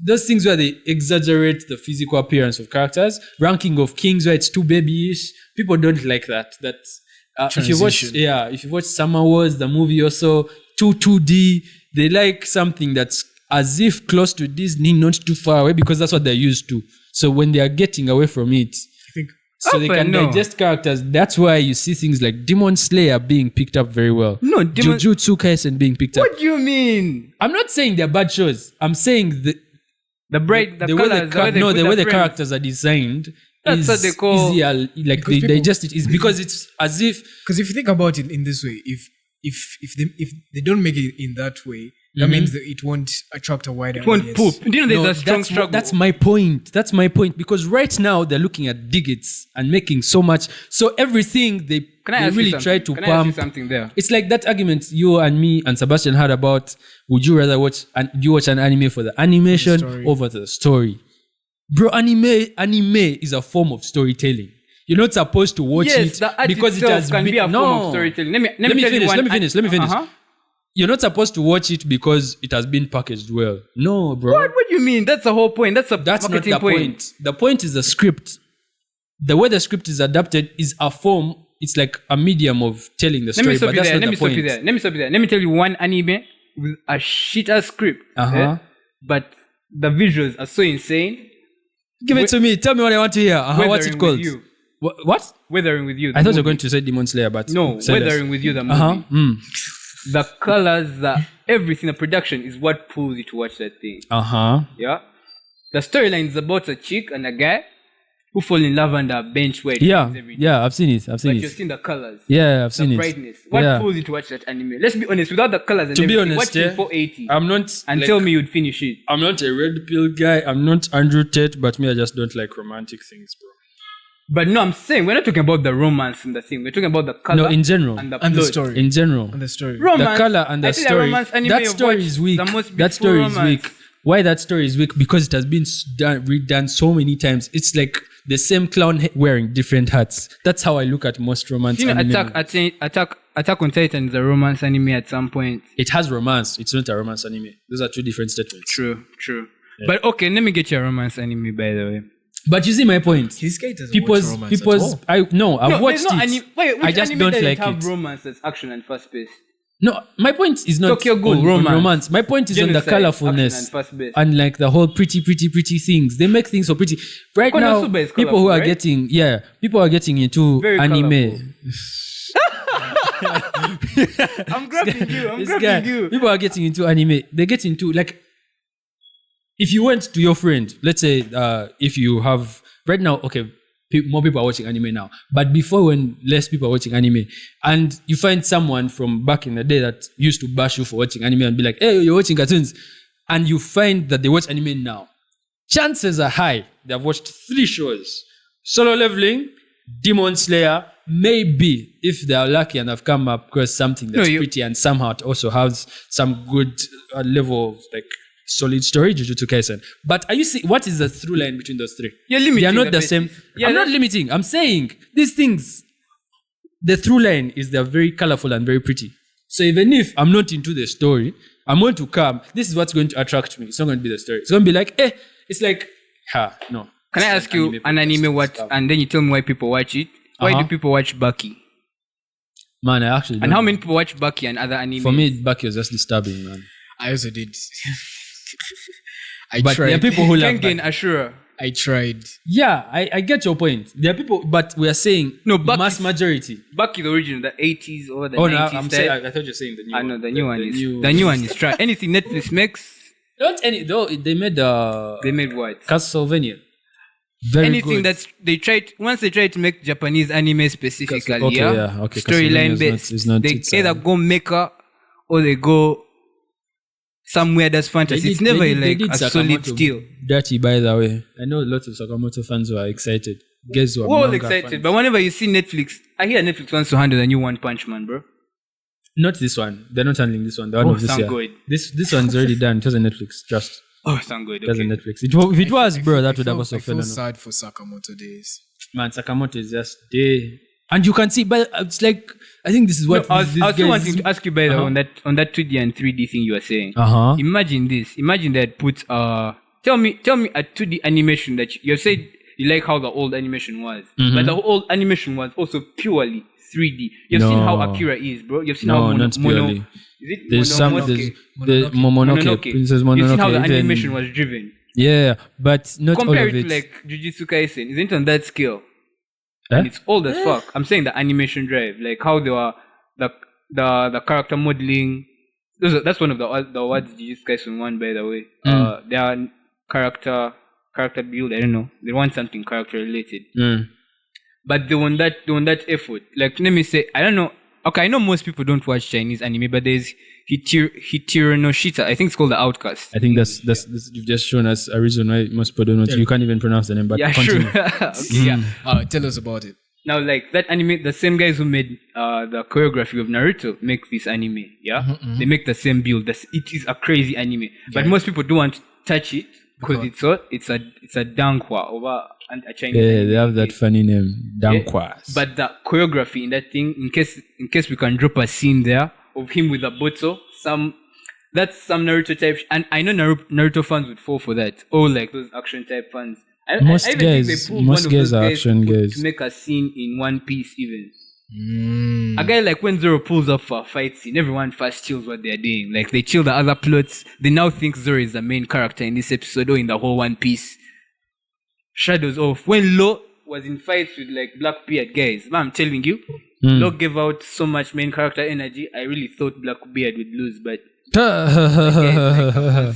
those things where they exaggerate the physical appearance of characters. Ranking of Kings where it's too babyish. People don't like that. If you watch Summer Wars, the movie also, 2D, they like something that's as if close to Disney, not too far away, because that's what they're used to. So when they are getting away from it, they can digest characters. That's why you see things like Demon Slayer being picked up very well. No, Jujutsu Kaisen being picked up. What do you mean? I'm not saying they're bad shows. I'm saying the way the characters are designed. That's what they call easier. Like they digest it is because it's as if. Because if you think about it in this way, if they don't make it in that way, that means that it won't attract a wider audience. It won't poop. Do you know there's a strong struggle? That's my point. Because right now they're looking at digits and making so much. So everything they really try to pump. Can I ask you something there? It's like that argument you and me and Sebastian had about, would you rather watch an anime for the animation over the story? Bro, anime is a form of storytelling. You're not supposed to watch it because it has can be a form of storytelling. Let me finish. Uh-huh. You're not supposed to watch it because it has been packaged well. No, bro. What do you mean? That's the whole point. That's not the point. The point is the script. The way the script is adapted is a form. It's like a medium of telling the story. Let me stop you there. Let me tell you one anime with a shit-ass script. But the visuals are so insane. Give it to me. Tell me what I want to hear. What's it called? What? Weathering with You. I thought you were going to say Demon Slayer, but no. Weathering with You, the movie. The colors, everything, the production is what pulls you to watch that thing. Yeah. The storyline is about a chick and a guy who fall in love under a bench where it rains every day. Yeah, I've seen it. But you've seen the colors. Yeah, I've seen the brightness. What pulls you to watch that anime? Let's be honest, without the colors and everything, watch it 480. I'm not... And tell me you'd finish it. I'm not a red pill guy. I'm not Andrew Tate, but me, I just don't like romantic things, bro. But no, I'm saying we're not talking about the romance in the thing. We're talking about the color. No, in general. And the story. In general. And the story. Romance. The color and the story. That story is weak. That story is weak. Why that story is weak? Because it has been redone so many times. It's like the same clown wearing different hats. That's how I look at most romance anime. Attack on Titan is a romance anime at some point. It has romance. It's not a romance anime. Those are two different statements. True. Yeah. But okay, let me get you a romance anime, by the way. But you see my point. His guy doesn't watch romance at all. I've watched it. I just don't like it. Have romance that's action and fast paced. No, my point is not Tokyo Ghoul romance. My point is on the colorfulness and like the whole pretty things. They make things so pretty. Right now, people who are getting into very anime. I'm grabbing you. People are getting into anime. They get into like. If you went to your friend, let's say if you have right now, okay, more people are watching anime now. But before, when less people are watching anime, and you find someone from back in the day that used to bash you for watching anime and be like, "Hey, you're watching cartoons," and you find that they watch anime now, chances are high they've watched 3 shows: Solo Leveling, Demon Slayer. Maybe if they are lucky and have come up across something that's pretty and somehow it also has some good level of like. Solid story, Jujutsu Kaisen. But are you see what is the through line between those 3? You're limiting. They are not the same. Yeah, I'm not limiting. I'm saying these things. The through line is they're very colorful and very pretty. So even if I'm not into the story, I'm going to come. This is what's going to attract me. It's not going to be the story. It's going to be like, it's like, no. Can I ask you an anime what, and then you tell me why people watch it? Why do people watch Bucky? Man, I actually don't And how many people watch Bucky and other anime? For me, Bucky was just disturbing, man. I also did. But tried. there are people who love Kengen Ashura. I tried. Yeah, I get your point. There are people, but we are saying mass majority. Bucky the original, the 80s or the 90s. No, I'm saying, I thought you were saying the new one. I know, the new one is trash. Anything Netflix makes. They made They made what? Castlevania. Very anything good. that's once they try to make Japanese anime specifically, storyline based, they either go mecha or they go somewhere that's fantasy. It's never like a solid steel. Dirty, by the way. I know lots of Sakamoto fans who are excited. Guess what? We're all excited, fans. But whenever you see Netflix, I hear Netflix wants to handle the new One Punch Man, bro. Not this one. They're not handling this one. The one of this year. Good. This one's already done. It was on Netflix. Just. Oh, sound good. It was on Netflix. If it was, bro, that would have also I feel sad for Sakamoto days. Man, Sakamoto is just day. And you can see, but it's like, I think this is what I was still wanting to ask you, by the way, on that 2D and 3D thing you were saying. Imagine this. Imagine that put tell me a 2D animation that you said you like how the old animation was, but the old animation was also purely 3D. You've seen how Akira is, bro. You've seen how not purely. Is it There's some the Mononoke. Princess Mononoke. You've seen how the animation was driven. Yeah, but not compare all of it it. to like Jujutsu Kaisen. Isn't it on that scale? And it's old as fuck. I'm saying the animation drive, like how they were the character modeling. That's one of the awards Jujutsu Kaisen won, by the way. Their character build. I don't know. They want something character related. But they want that effort. Like, let me say, I don't know. Okay, I know most people don't watch Chinese anime, but there's Hitiro no Shita. I think it's called The Outcast. I think that's you've just shown us a reason why most people don't know. You can't even pronounce the name, but continue. Sure. Okay, Tell us about it. Now, like that anime, the same guys who made the choreography of Naruto make this anime. Yeah, they make the same build. It is a crazy anime, but most people don't want to touch it because it's a danghua over a Chinese. Yeah, they have that funny name, danghua. Yeah. But the choreography in that thing, in case we can drop a scene there of him with a bottle, that's some Naruto type, and I know Naruto fans would fall for that. Oh, like those action type fans. Most I guys are action guys. To make a scene in One Piece even. A guy like when Zoro pulls up for a fight scene, everyone first chills what they're doing. Like they chill the other plots. They now think Zoro is the main character in this episode or in the whole One Piece. Shadows off. When Law was in fights with like Blackbeard guys, man, I'm telling you, Law gave out so much main character energy. I really thought Blackbeard would lose, but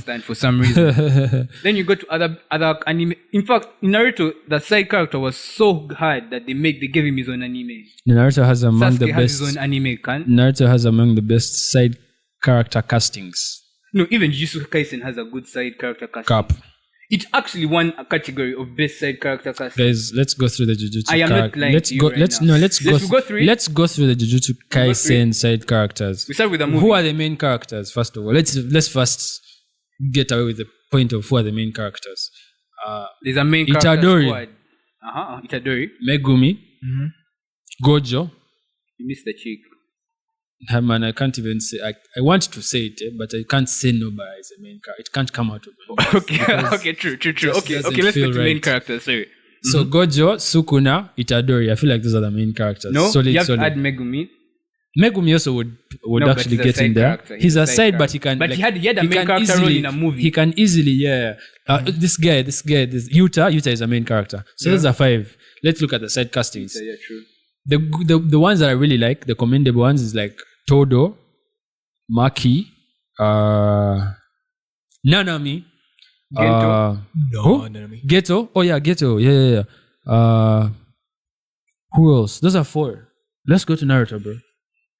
stand for some reason. Then you go to other anime. In fact, in Naruto, the side character was so hard that they gave him his own anime. Naruto has among Sasuke the has best. his own anime, Naruto has among the best side character castings. No, even Jujutsu Kaisen has a good side character casting. It actually won a category of best side character casting. Guys, let's go through the Jujutsu. I am not lying to you right now. Let's go through it. Let's go through the Jujutsu Kaisen side characters. We start with the movie. Who are the main characters? First of all, let's first get away with the point of who are the main characters. There's a main character Itadori. squad. Itadori. Megumi. Gojo. You missed the chick. Man, I can't even say. I want to say it, but I can't say nobody is a main character. It can't come out of my mouth. Okay, true. Okay, let's go to main characters. Sorry. So Gojo, Sukuna, Itadori. I feel like those are the main characters. No, solid, you have solid. to add Megumi. Megumi also would actually get in there. He's a side, but he can. But like, he had a main character role in a movie. He can easily, this guy, this Yuta is a main character. So those are 5. Let's look at the side castings. Yeah, true. The ones that I really like, the commendable ones, is like Todo, Maki, Nanami, Gento. Geto. Oh yeah, Geto. Yeah. Who else? Those are 4. Let's go to Naruto, bro.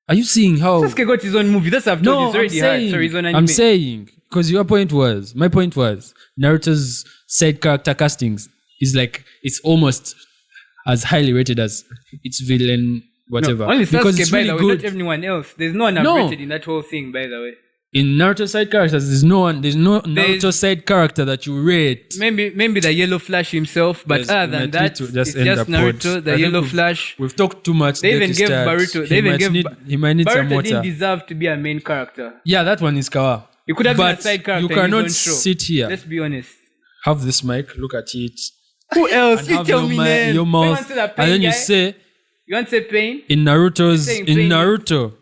Are you seeing how Sasuke got his own movie? That's what I've told you. He's already had. So his own anime. I'm saying, because my point was Naruto's side character castings is like, it's almost as highly rated as its villain, whatever. No, only because Sasuke, it's by really the way, good. not everyone else. There's no one rated in that whole thing, by the way. In Naruto side characters, there's no Naruto side character that you rate. Maybe the Yellow Flash himself, but Yes, other than that, it's just Naruto, the Yellow Flash. We've talked too much. They even gave Baruto. He might need some Baruto water. didn't deserve to be a main character. Yeah, that one is Kawa. He could have been But a side character. you in cannot his own show. sit here. Let's be honest. Have this mic. Look at it. Who else? And You have tell your me, mic, man. your You mouth, want to say that and Pain then you guy? say You want to say Pain? in saying Pain. Naruto,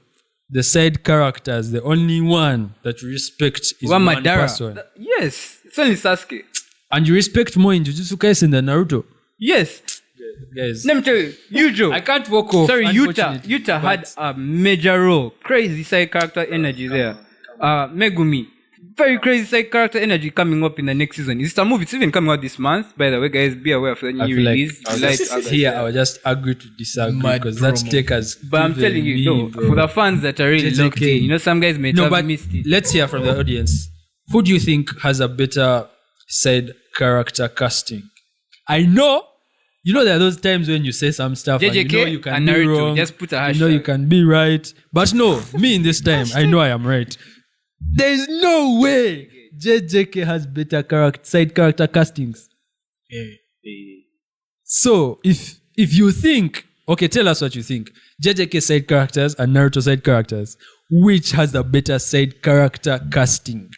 the side characters, the only one that you respect is one Madara. person, Yes, it's only Sasuke. and you respect more in Jujutsu Kaisen than Naruto. Yes. Guys, Let me tell you, Yujo. I can't walk off. Sorry, unfortunately, Yuta had a major role. Crazy side character energy there. Megumi. Very crazy side character energy coming up in the next season. It's a movie. It's even coming out this month. By the way, guys, be aware of the I new feel like release. I will just agree to disagree Mad because that promo. take has. But I'm telling you, no, for the fans that are really JJK. locked in, you know, some guys may have missed it. Let's hear from the audience. Who do you think has a better side character casting? I know. You know, there are those times when you say some stuff and you JJK know you can and be Naruto, wrong. just put a hashtag. You know you can be right. But no, me in this time, I know I am right. There is no way JJK has better side character castings. Yeah. So if you think Okay, tell us what you think. JJK side characters and Naruto side characters. Which has the better side character casting?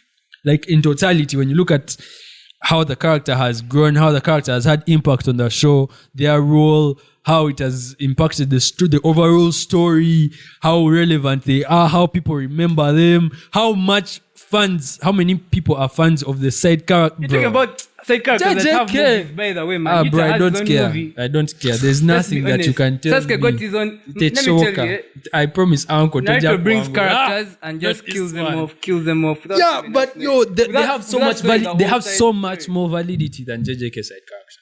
Like in totality, when you look at how the character has grown, how the character has had impact on the show, their role, how it has impacted the overall story, how relevant they are, how people remember them, how many people are fans of the side character. You're talking about side characters that have movies, by the way, man. Bro, Yuta I has don't his own care. movie. I don't care. There's nothing that you can tell Sasuke me. got his own. Let me tell you, I promise, Uncle. Naruto brings characters and just that kills is them one. off. Kills them off. without Yeah, even but explaining. they have so much without they the have whole so side much story. more validity than JJK side characters.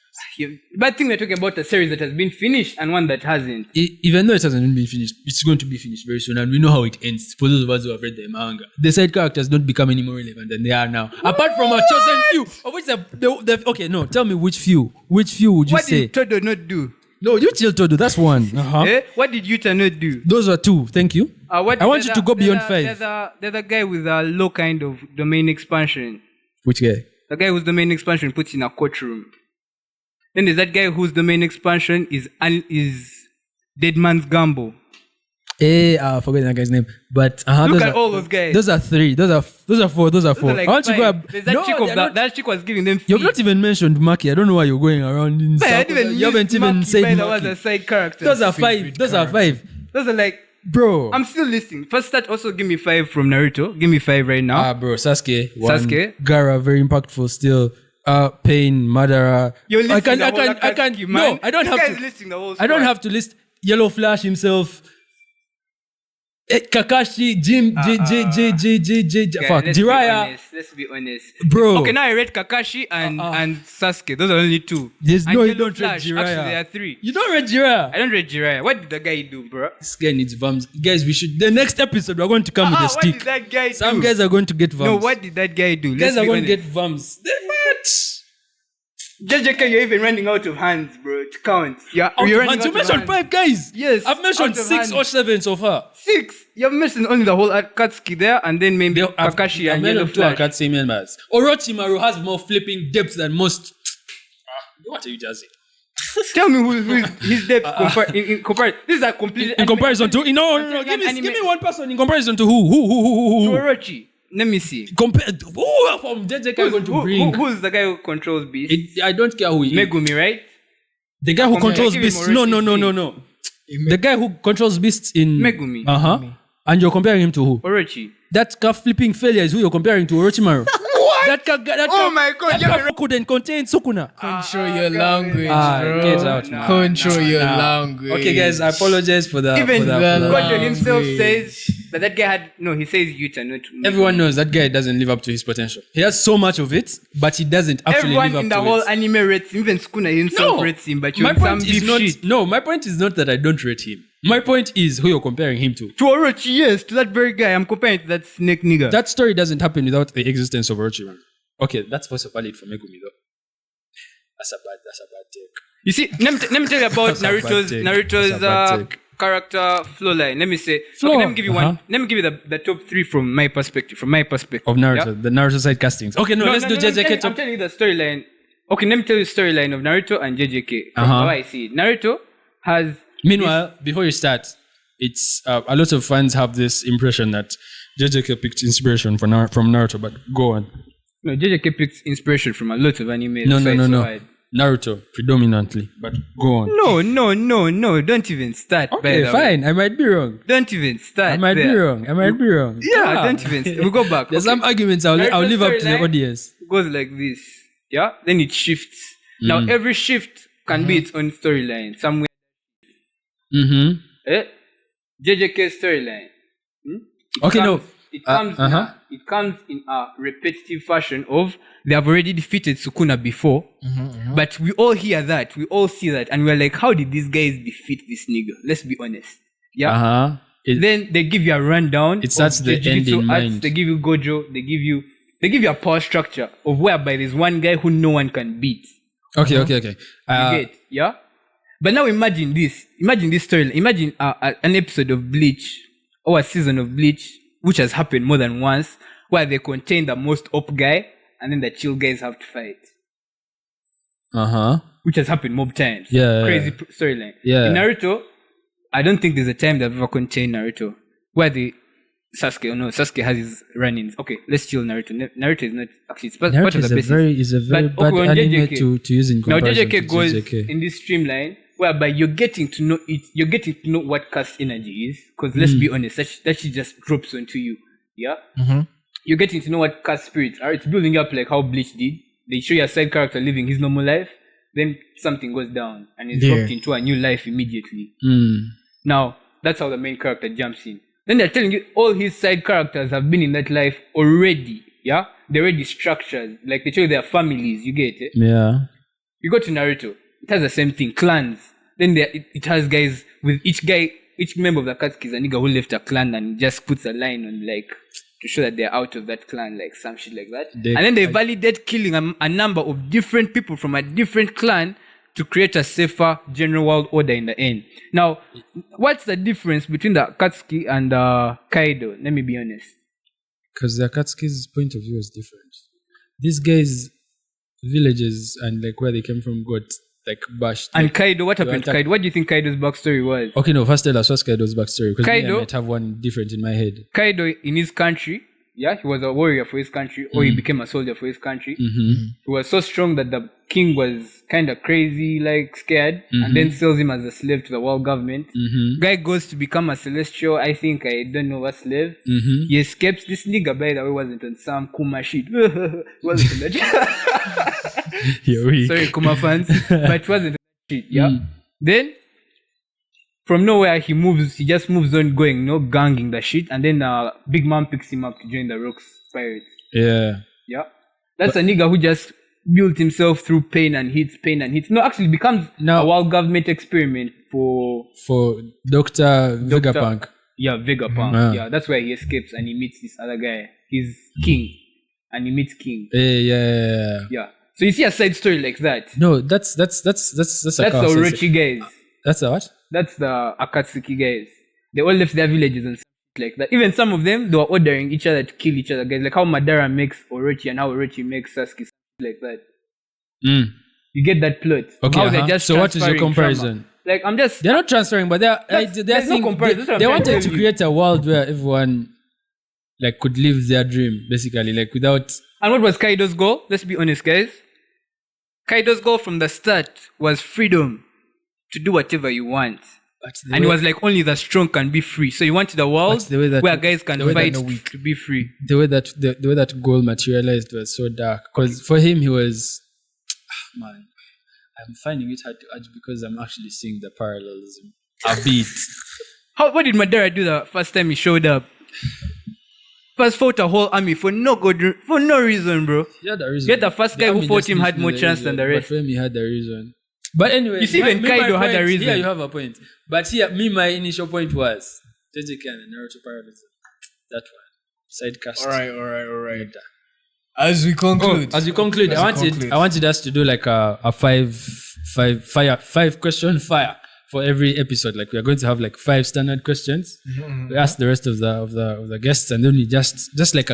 But I think we're talking about a series that has been finished and one that hasn't. Even though it hasn't been finished, it's going to be finished very soon, and we know how it ends. For those of us who have read the manga, the side characters don't become any more relevant than they are now. Apart from a chosen few, of which okay, no, tell me which few would you What say? did Todo not do? No, you tell Todo. That's one. Eh? What did Yuta not do? Those are two. Thank you. I want you to go beyond five. There's a guy with a low kind of domain expansion. Which guy? The guy whose domain expansion puts in a courtroom. Then there's that guy whose domain expansion is Dead Man's Gamble. I forget that guy's name. But Look at all those guys. Those are three. Those are four. Those are I like want you to five. go. There's that chick of that chick was giving them. You've not even mentioned Maki. I don't know why you're going around in circles. You haven't even said Maki. Was a Maki. side character. Those are five. Those are five. Those are like. Bro. I'm still listening. First start, also give me 5 from Naruto. Give me 5 right now. Bro. Sasuke. One. Sasuke. Gara, very impactful still. Pain, Madara. You're listing I the whole can. Akatsuki, man. No, I don't This have guy's to. listing the whole I don't squad. have to list Yellow Flash himself. Kakashi, Jim, Fuck, Jiraiya. Let's be honest. Bro. Okay, now I read Kakashi and Sasuke. Those are only 2. There's And no, you Yellow don't read Flash. Jiraiya. Actually, there are 3. You don't read Jiraiya. I don't read Jiraiya. What did the guy do, bro? This guy needs vams. Guys, we should. The next episode, we're going to come with a What stick. did that guy do? Some guys are going to get vams. No, what did that guy do? Guys Let's are be going to honest. get vams. They're what? JJK, you're even running out of hands, bro, to count. You're running out You of mentioned hands. 5 guys. Yes, I've mentioned out of 6 or hands. 7 so far. 6. You're missing only the whole Akatsuki there, and then maybe Kakashi and Yellow Flash. Akatsuki members. Orochimaru has more flipping depth than most. What are you just saying? Tell me who his depth in comparison. This is a complete In comparison to no. Give me one person in comparison to who? Orochi. Let me see. Compare who from JJK going to bring? Who's the guy who controls Beast? I don't care who he is. Megumi, right? The guy who Okay, controls give him beasts. Orochi's No. The guy who controls beasts in Megumi. And you're comparing him to who? Orochi. That calf flipping failure is who you're comparing to Orochimaru. What? Oh my God, you're That couldn't contain Sukuna. Control your language, bro. Get out, man. Control your language. Okay, guys, I apologize for that. Even the Gojo himself language. says that guy had he says Yuta, not Megumi. Everyone knows that guy doesn't live up to his potential. He has so much of it, but he doesn't actually Everyone live up in to the whole it. anime rates him, even Sukuna himself rates him, but you're my some point is beef not. shit. No, my point is not that I don't rate him. My point is who you're comparing him to. To Orochi, yes, to that very guy. I'm comparing to that snake nigga. That story doesn't happen without the existence of Orochimaru. Okay, that's also valid for Megumi though. That's a bad take. You see, let me tell you about That's a bad take. That's a bad take. Character flow line. Let me say. Flow, Okay, let me give you uh-huh. one. Let me give you the top 3 from my perspective. Of Naruto, yeah? the Naruto side castings. Okay, let's do JJK I'm top. telling you the storyline. Okay, let me tell you the storyline of Naruto and JJK. From how I see it. Naruto has. Meanwhile, before you start, it's a lot of fans have this impression that JJK picked inspiration from Naruto, but go on. No, JJK picks inspiration from a lot of anime. No. Naruto predominantly, but go on. No. Don't even start. Okay, fine. I might be wrong. Don't even start. I might be wrong. Yeah, don't even. We'll go back. There's some arguments I'll Naruto's leave up to the storyline audience. goes like this. Yeah? Then it shifts. Now, every shift can be its own storyline. Somewhere. Mm-hmm. JJK's storyline. It comes in a repetitive fashion of they have already defeated Sukuna before, but we all hear that, we all see that, and we're like, how did these guys defeat this nigga? Let's be honest. Yeah. Then they give you a rundown. It starts of the Jujutsu end in arts. mind. They give you Gojo. They give you a power structure of whereby there's one guy who no one can beat. Okay. You get, yeah. But now imagine this. Imagine this story. Imagine an episode of Bleach or a season of Bleach, which has happened more than once, where they contain the most op guy and then the chill guys have to fight. Which has happened more times. Yeah. Crazy storyline. Yeah. In Naruto, I don't think there's a time they've ever contained Naruto where Sasuke has his run-ins. Okay, let's chill Naruto. Naruto is not actually, it's part of the basis. Is a very But, bad okay, anime JJK. to use in Now comparison JJK to goes JJK. in this streamline whereby you're getting to know it. You're getting to know what caste energy is. Because let's be honest, that shit just drops onto you. Yeah. You're getting to know what caste spirits are. It's building up like how Bleach did. They show you a side character living his normal life, then something goes down and is dropped into a new life immediately. Now that's how the main character jumps in. Then they're telling you all his side characters have been in that life already. Yeah, they're already structured. Like they show you their families. You get it? Yeah. You go to Naruto, it has the same thing, clans. Then it has guys with each member of the Akatsuki is a nigga who left a clan and just puts a line on like to show that they're out of that clan, like some shit like that. And then they validate killing a number of different people from a different clan to create a safer general world order in the end. Now, what's the difference between the Akatsuki and Kaido? Let me be honest. Because the Akatsuki's point of view is different. These guys' villages and like where they came from got like bashed. And like, Kaido, what happened to Kaido? What do you think Kaido's backstory was? Okay, no, first tell us what's Kaido's backstory. Because I Kaido- might have one different in my head. Kaido in his country, yeah, he was a warrior for his country, or he became a soldier for his country. He was so strong that the king was kind of crazy, like scared, and then sells him as a slave to the world government. Guy goes to become a celestial, I don't know what slave. He escapes. This nigga, by the way, wasn't on some Kuma shit. Wasn't on that. You're weak. Sorry, Kuma fans, but it wasn't on that shit, yeah. Then, from nowhere, he just moves on going, ganging the shit, and then Big Mom picks him up to join the Rocks Pirates. Yeah. Yeah. That's a nigga who just built himself through pain and hits. No, actually becomes a world government experiment for Dr. Vegapunk. Yeah, Vegapunk. Yeah, that's where he escapes and he meets this other guy. He's King. And he meets King. Yeah. Yeah. So you see a side story like that. No, that's That's the Orochi guys. That's a what? That's the Akatsuki guys. They all left their villages and stuff like that. Even some of them, they were ordering each other to kill each other, guys. Like how Madara makes Orochi and how Orochi makes Sasuke, like that. You get that plot. Okay. How they're just so what is your transferring comparison? Like They're not transferring, but they're there's no comparison. That's what they I'm wanted trying to to create a world where everyone like could live their dream, basically, like without. And what was Kaido's goal? Let's be honest, guys. Kaido's goal from the start was freedom to do whatever you want. And it was like only the strong can be free. So you wanted a world where guys can fight to be free. The way that goal materialized was so dark. Because for him, he was, man, I'm finding it hard to argue because I'm actually seeing the parallelism a bit. What did Madara do the first time he showed up? First fought a whole army for no reason, bro. He had a reason. Yet the first guy who fought him had more chance than the rest. But for him, he had a reason. But anyway, you see, even Kaido had a reason. Here you have a point. But here, my initial point was JJK and Naruto parallelism. That one. Sidecast. All right. As we conclude, I wanted us to do like a five question fire for every episode. Like we are going to have like 5 standard questions. We ask the rest of the guests, and then we just like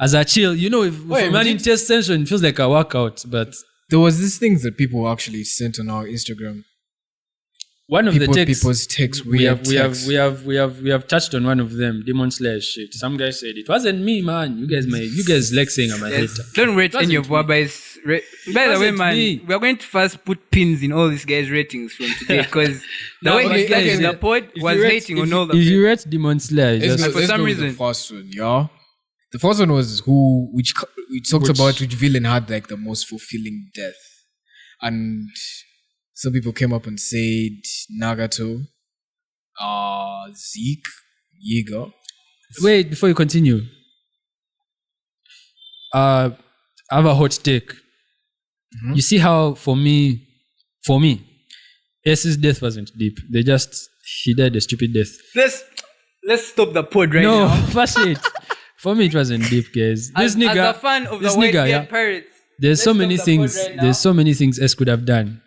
as a chill. If man intense tension, it feels like a workout. But there was these things that people actually sent on our Instagram. One of people's the texts. We have touched on one of them. Demon Slayer shit. Some guy said it wasn't me, man. You guys like saying I'm a hater. Don't rate any of Waba's. By the way, man, we are going to first put pins in all these guys' ratings from today because the way he started in the pod was hating on all the. If you rate Demon Slayer, for some reason, the first one, yeah. The first one was which we talked about which villain had like the most fulfilling death, and some people came up and said Nagato, Zeke, Yeager. Wait, before you continue, I have a hot take. You see how for me, Ace's death wasn't deep. He died a stupid death. Let's stop the pod right now. No, first it. For me, it wasn't deep, guys. As a fan of the White Beard Pirates, there's so many things. There's so many things Ace could have done.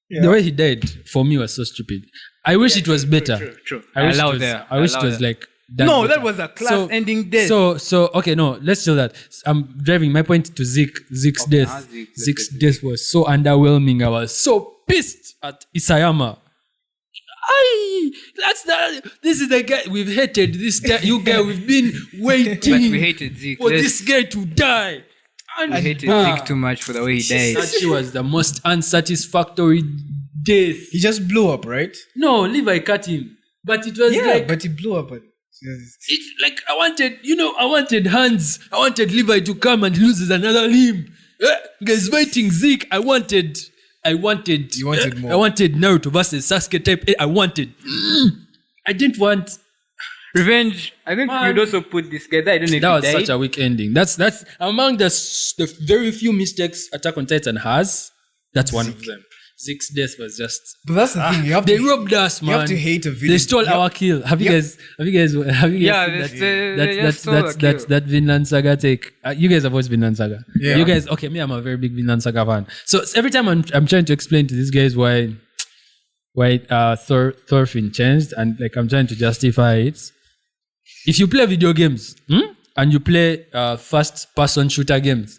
Yeah. The way he died for me was so stupid. I wish it was better. True. I wish it was like done no, better. that was a class-ending death. So okay, no, let's do that. I'm driving my point to Zeke's death. Zeke's death was so underwhelming. I was so pissed at Isayama. This is the guy we've hated. You guy, we've been waiting. But we hated Zeke. For this guy to die. And we hated Zeke too much for the way he died. That was the most unsatisfactory death. He just blew up, right? No, Levi cut him. But it was but he blew up. It's like I wanted Hans. I wanted Levi to come and lose another limb. Guys fighting Zeke. I wanted. You wanted more. I wanted Naruto versus Sasuke type. I wanted. I didn't want revenge. I think you'd also put this guy there. I don't know if that was died. such a weak ending. That's among the very few mistakes Attack on Titan has. That's one of them. Zeke's death was just. But that's the thing. They robbed us, man. You have to hate a villain. They stole our kill. Have you guys? Yeah, that's that Vinland Saga take. You guys have watched Vinland Saga. Yeah. You guys, okay? Me, I'm a very big Vinland Saga fan. So every time I'm trying to explain to these guys why Thorfinn changed, and like I'm trying to justify it. If you play video games and you play first-person shooter games,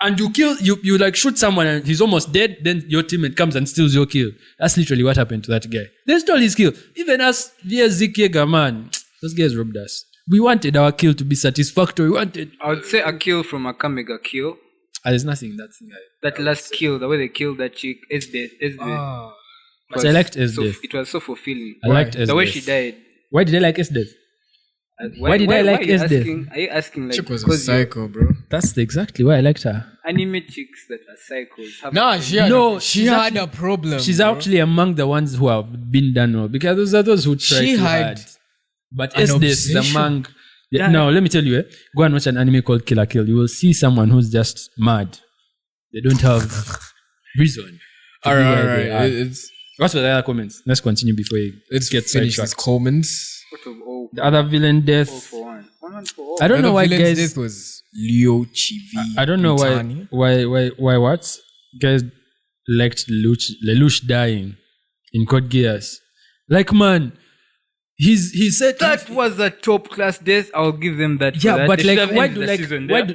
and you like shoot someone and he's almost dead, then your teammate comes and steals your kill. That's literally what happened to that guy. They stole his kill. Even us via Zeke Yeager, man, those guys robbed us. We wanted our kill to be satisfactory. I would say a kill from a Kamega kill. There's nothing in that thing. That last kill, the way they killed that chick, is death. But I liked Esdeath. It was so fulfilling. I liked Esdeath. The way she died. Why did I like Esdeath? Why did I like Esdeath? Are you asking like Chick was a psycho, bro. That's exactly why I liked her. Anime chicks that are psychos. She had a problem. She's actually among the ones who have been done well, because those are those who tried too hard. But Esdeath is among. Yeah. Now let me tell you, go and watch an anime called Kill la Kill. You will see someone who's just mad. They don't have reason. All right. What's with the other comments? Let's continue before you get finished these comments. The other villain death. I don't know why guys. Death was Leo Chivi. I don't know why what guys liked Lelouch dying in Code Geass. Like, man, he said that was a top class death. I'll give them that. Yeah, but they like,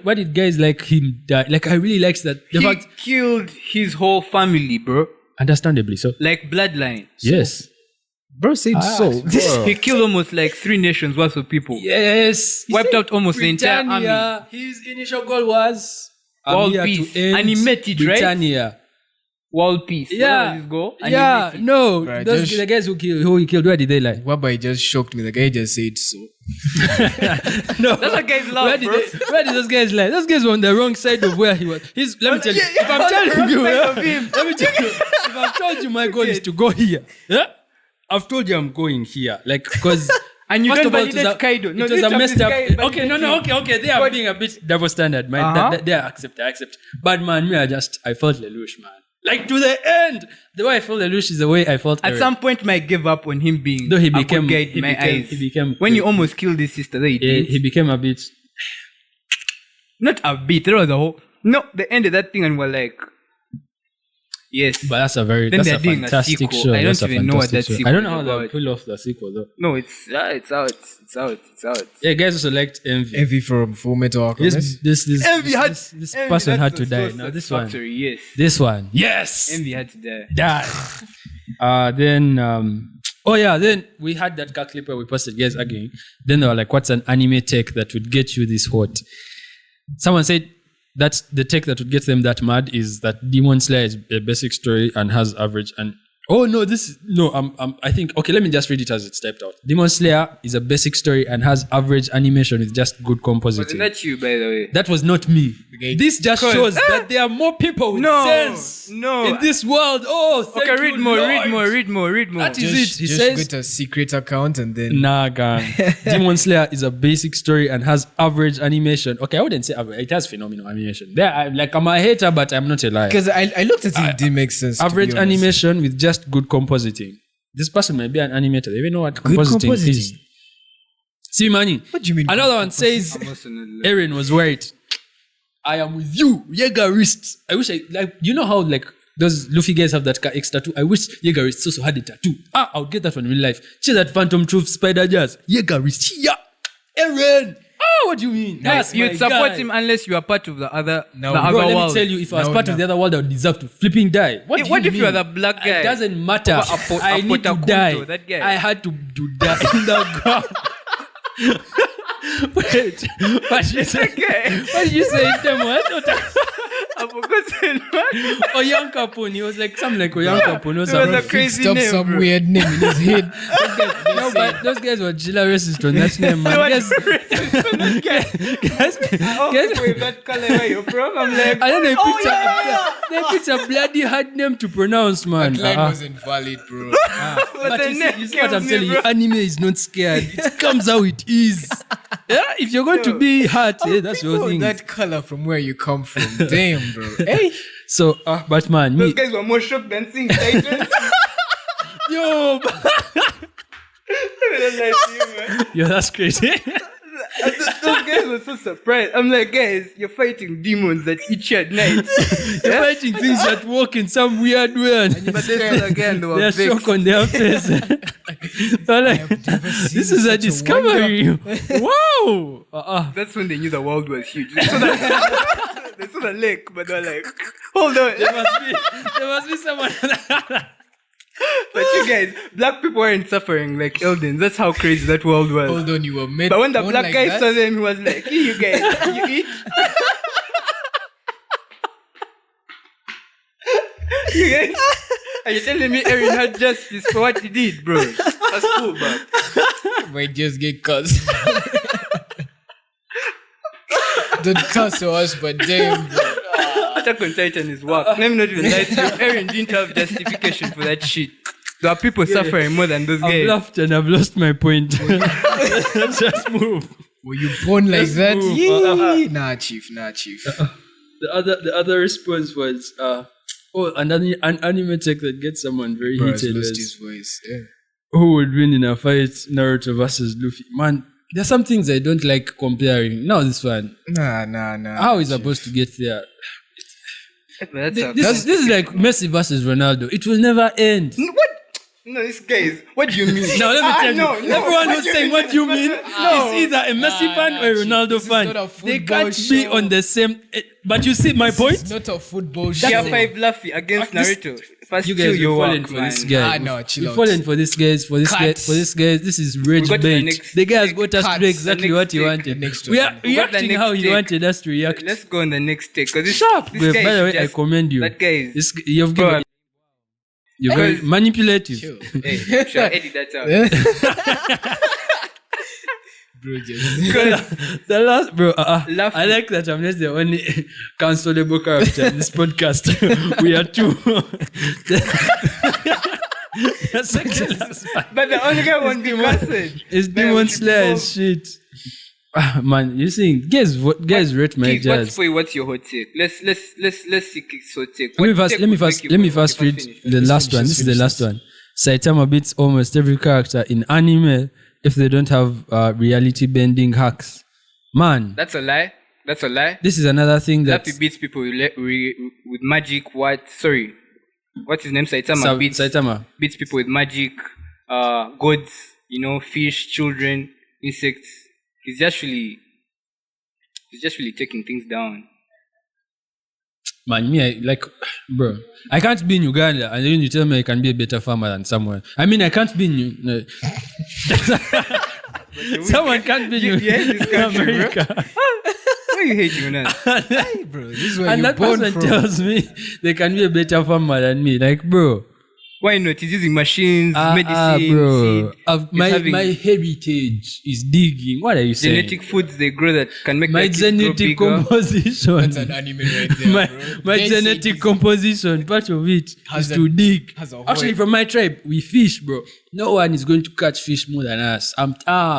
why did guys like him die? Like, I really liked that. He killed his whole family, bro. Understandably so. Like bloodline. Yes. Bro said so. He killed almost like 3 nations worth of people. Yes. Wiped out almost the entire army. His initial goal was world peace. And he met it, Britannia. Right? World peace. Yeah. His goal? Yeah. No. Right, the guys who he killed, where did they lie? Whereby just shocked me. The guy just said so. No. That's what guys love, where did those guys lie? Those guys were on the wrong side of where he was. Let me tell you. If I'm telling you, if I've told you my goal is to go here, I've told you I'm going here. Like, because and you don't validate Kaido. No, it was a messed up. Okay. They are being a bit double standard, man. They accept. But man, I felt Lelouch, man. Like, to the end. The way I felt Lelouch is the way I felt At some point, I gave up on him being though he a good guy in my eyes. He became when you almost killed his sister, he became a bit. Not a bit. There was a whole. No, they ended that thing and were like, yes. But that's a fantastic show. I don't even know what that sequel. I don't know how they'll pull off the sequel though. No, it's out. It's out. Yeah, guys also liked Envy. Envy from Full Metal Alchemist. This person had to die. Now this one. Yes. This one. Yes. Envy had to die. Then we had that car clip where we posted guys again. Then they were like, what's an anime tech that would get you this hot? Someone said that's the tech that would get them that mad is that Demon Slayer is a basic story and has average and I think let me just read it as it's typed out. Demon Slayer is a basic story and has average animation with just good compositing. Wasn't that you, by the way? That was not me. This just shows that there are more people with sense in this world. Read more. That is it. He says get a secret account and then nah, gang. Demon Slayer is a basic story and has average animation. Okay, I wouldn't say average. It has phenomenal animation. I'm a hater, but I'm not a liar. Because I looked at it, it didn't make sense. Average animation with just good compositing. This person may be an animator. They even know what compositing is. See, Manny. What do you mean? Another one says Eren was right. I am with you, Jägerist. I wish you know how those Luffy guys have that extra tattoo. I wish Jägerist also had a tattoo. I would get that one in real life. See that Phantom Truth Spider Jazz. Jägerist. Yeah. Eren. what do you mean? No, That's You'd my support guy. him unless you are part of the other, No, the bro, other Bro, let world. me tell you, if I was No, part no. of the other world, I would deserve to flipping die. What do What you if mean? you are the black guy? It doesn't matter. Apa- I need to Apotakunto, die. that guy. I had to die in the ground. Wait, what you say? Okay. What did you say, Temo? I thought I forgot. Oyan Kapun. He was like something like Oyan Kapun or There was something. a Fixed crazy up name, some bro. weird name in his head. No, but those guys were Gila racist on that name, man. Guys, Oh, guys, wait, that color where you're from? I'm like, I don't know. They picked a bloody hard name to pronounce, man. That line was invalid, bro. But the you name see what kills I'm me, telling you, bro. anime is not scared. It comes how it is. Yeah, if you're going to be hurt, that's your Oh, thing. that color from where you come from. Damn, bro. Hey. So, but man, those me, guys were more shocked than seeing Titans. yo, Man. yo, that's crazy. Those guys were so surprised. I'm like, guys, you're fighting demons that eat you at night. You're fighting things that work in some weird way. But this again, they were They're vexed. shocked on their face. They're like, this is a such a discovery. Wow. That's when they knew the world was huge. They saw the lake, but they're like, hold on. There must be someone. But you guys, black people weren't suffering like Eldens. That's how crazy that world was. Hold on, you were made. But when the born black like guy that? saw them, he was like, hey, you guys, you eat? You guys? Are you telling me Aaron had justice for what he did, bro? That's cool, bro. Might just get cussed. Don't cuss to us, but damn, bro. Attack on Titan is work. Let me not even lie to you. Aaron didn't have justification for that shit. There are people suffering more than those I've guys. laughed and I've lost my point. Let's just move. Were you born like Let's that? move. Yee. Nah, chief. The other response was, an anime tech that gets someone very Bro, has heated. lost was, his voice. Yeah. who would win in a fight, Naruto versus Luffy? Man, there's some things I don't like comparing. Now this one, Nah. how is supposed to get there? But This is like Messi versus Ronaldo. It will never end. What? No, this guys. What do you mean? Now let me tell you, everyone who's saying what you mean No. is either a Messi fan or a chief. Ronaldo This is fan. not a They football can't be show. on the same. But you see my point. It's not a football show. Tier 5 Luffy against This- Naruto. First You two, guys you are falling work, for man. this guy. No, chill We're out. falling for this guys, for this Cut. guy, for this guys. This is rage got to the bait. next The guy has got us to Cut. do exactly The what next he take. wanted. The next We one. are We got the reacting next how he take. wanted us to react. Let's go on the next take. Cause this, Sharp. this guy By the way, should I just- commend you. That guy is. You've Bro, given. You're very Because- manipulative. Chill. Hey, should I edit that out? Bro, just. Because The last, bro. Laugh. I like that I'm not the only consolable character in this podcast. We are two. That's like the last one. But the only guy won't be cussing. It's Man, Demon we should Slayer go- shit. Man, you see, guys rate my Keith, jazz. what's your hot take? Let's see Keith's hot take. Let me What first, take let me would first, make you let me go, first okay, read finish. the last one. This is the finish last this. one. Saitama beats almost every character in anime if they don't have reality bending hacks. Man, That's a lie. That's a lie. this is another thing that Luffy beats people with magic. What? What's his name? Saitama beats people with magic, gods, fish, children, insects. He's just really taking things down. Man, bro, I can't be in Uganda and then you tell me I can be a better farmer than someone. I mean, I can't be in someone can't be in You hate this country, bro. America. Why you hate you, man? Hey, bro, this is where And you're that born person from. tells me they can be a better farmer than me. Like, bro, Why not? He's using machines, medicine, bro. seed. My He's having heritage is digging. What are you saying? genetic foods they grow that can make My their kids grow genetic bigger. composition. That's an anime right there, my bro. my They say genetic this- composition, part of it Has is a- to dig. has a Actually, whole- from my tribe, we fish, bro. No one is going to catch fish more than us. Bro.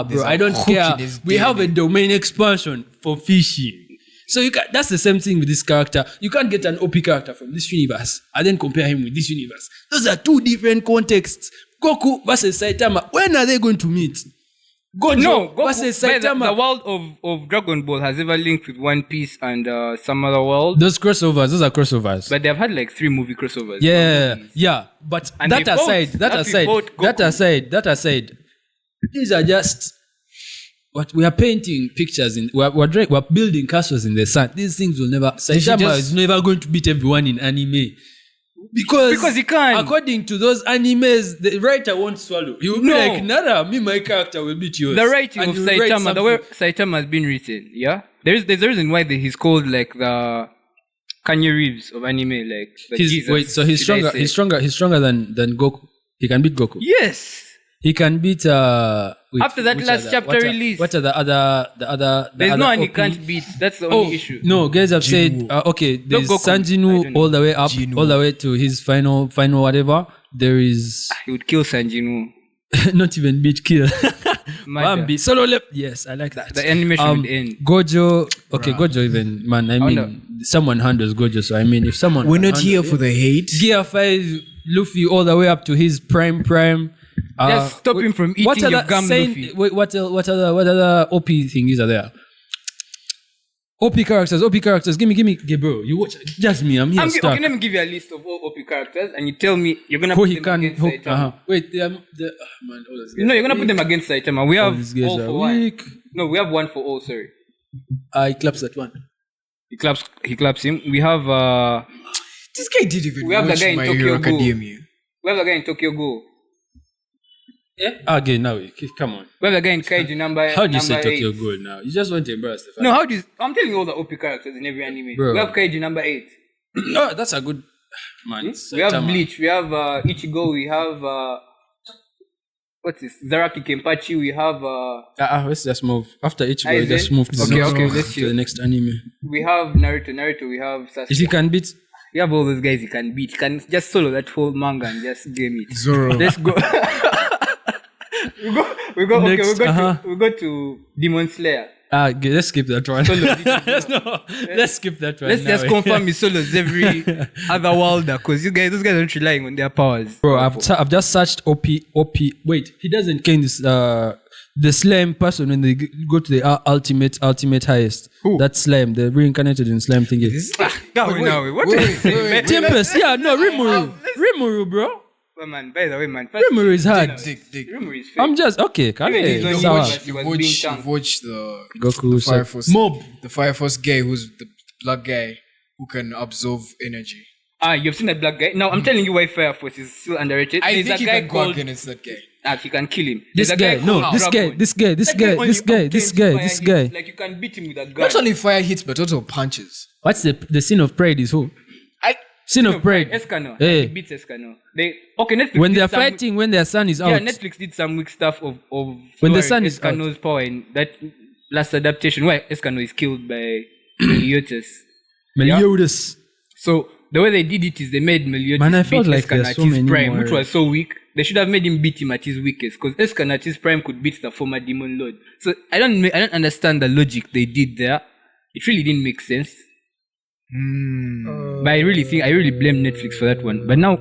There's a I don't hook care. in this We have a DNA. domain expansion for fishing. So that's the same thing with this character. You can't get an OP character from this universe and then compare him with this universe. Those are two different contexts. Goku versus Saitama. When are they going to meet? Gojo versus by the Saitama. world of Dragon Ball has ever linked with One Piece and some other world. Those are crossovers. But they've had like 3 movie crossovers. Yeah. But And that they fought. aside, Luffy fought Goku. that aside, these are just what we are painting pictures we're building castles in the sun. These things will never. Saitama is never going to beat everyone in anime. Because he can't. According to those animes, the writer won't swallow. He will be like, Nara, my character will beat yours. The writing of Saitama, the way Saitama has been written, yeah? There's a reason why he's called like the Kanye Reeves of anime, like Jesus. Wait, so he's stronger than Goku. He can beat Goku. Yes. He can beat after that last chapter release. What are the other there's no one he can't beat. That's the only issue. No, guys have said there's Sanjinu all the way up, all the way to his final whatever. There is he would kill Sanjinu. Not even beat kill. Bambi solo left. Yes, I like that. The animation would end. Gojo, Gojo even man. I mean, someone handles Gojo. So I mean, if someone we're not here for the hate. Gear 5, Luffy all the way up to his prime. Just stop him from eating your gum, Luffy. Wait, what other OP things are there? OP characters. Give me, bro. You watch, just me. I'm here. Okay, let me give you a list of all OP characters, and you tell me you're gonna put them against Saitama. Wait, man, you're gonna put them against Saitama. We have all for one. No, we have one for all. Sorry. He claps that one. He claps him. We have this guy didn't even. We have the guy in Tokyo Academia. We have the guy in Tokyo Ghoul. Yeah. Again, now come on. We have the guy in Kaiju number. How do you say Tokyo Ghoul now? You just want to embarrass the fact. No, I'm telling you all the OP characters in every anime. Bro. We have Kaiju number 8. Oh, that's a good man. We have Bleach. We have Ichigo. We have what's this? Zaraki Kenpachi. We have let's just move. After Ichigo, just move to the next anime. We have Naruto. We have Sasuke. If he can beat. We have all those guys he can beat. He can just solo that whole manga and just game it. Zoro. Let's go. we go to Demon Slayer. Let's skip that one. Let's skip that one. Let's just confirm his solos every other worlder, because those guys aren't relying on their powers. Bro, I've just searched OP. Wait, he doesn't count this the slime person when they go to the ultimate highest. Who? That slime, the reincarnated in slime thing. What are you saying? Tempest, Rimuru, bro. Well, man, by the way, man. Rimuru is hard. Rimuru is fake. I'm just, okay. You've watched the Goku Fire Force Mob. The Fire Force guy who's the black guy who can absorb energy. You've seen that black guy? Now, I'm telling you why Fire Force is still underrated. I think he can go against that guy. You can kill him. This guy. Like, you can beat him with a gun. Not only fire hits, but also punches. What's the Sin of Pride is who? Sin of Pride. Escano. Hey. He beats Escano. Netflix when they're fighting, when their son is out. Yeah, Netflix did some weak stuff of when the son is Escano's power in that last adaptation where Escano is killed by Meliodas. Meliodas. So the way they did it is they made Meliodas beat Escano at his prime, which was so weak. They should have made him beat him at his weakest, because Escano at his prime could beat the former Demon Lord. So I don't understand the logic they did there. It really didn't make sense. But I really blame Netflix for that one. But now,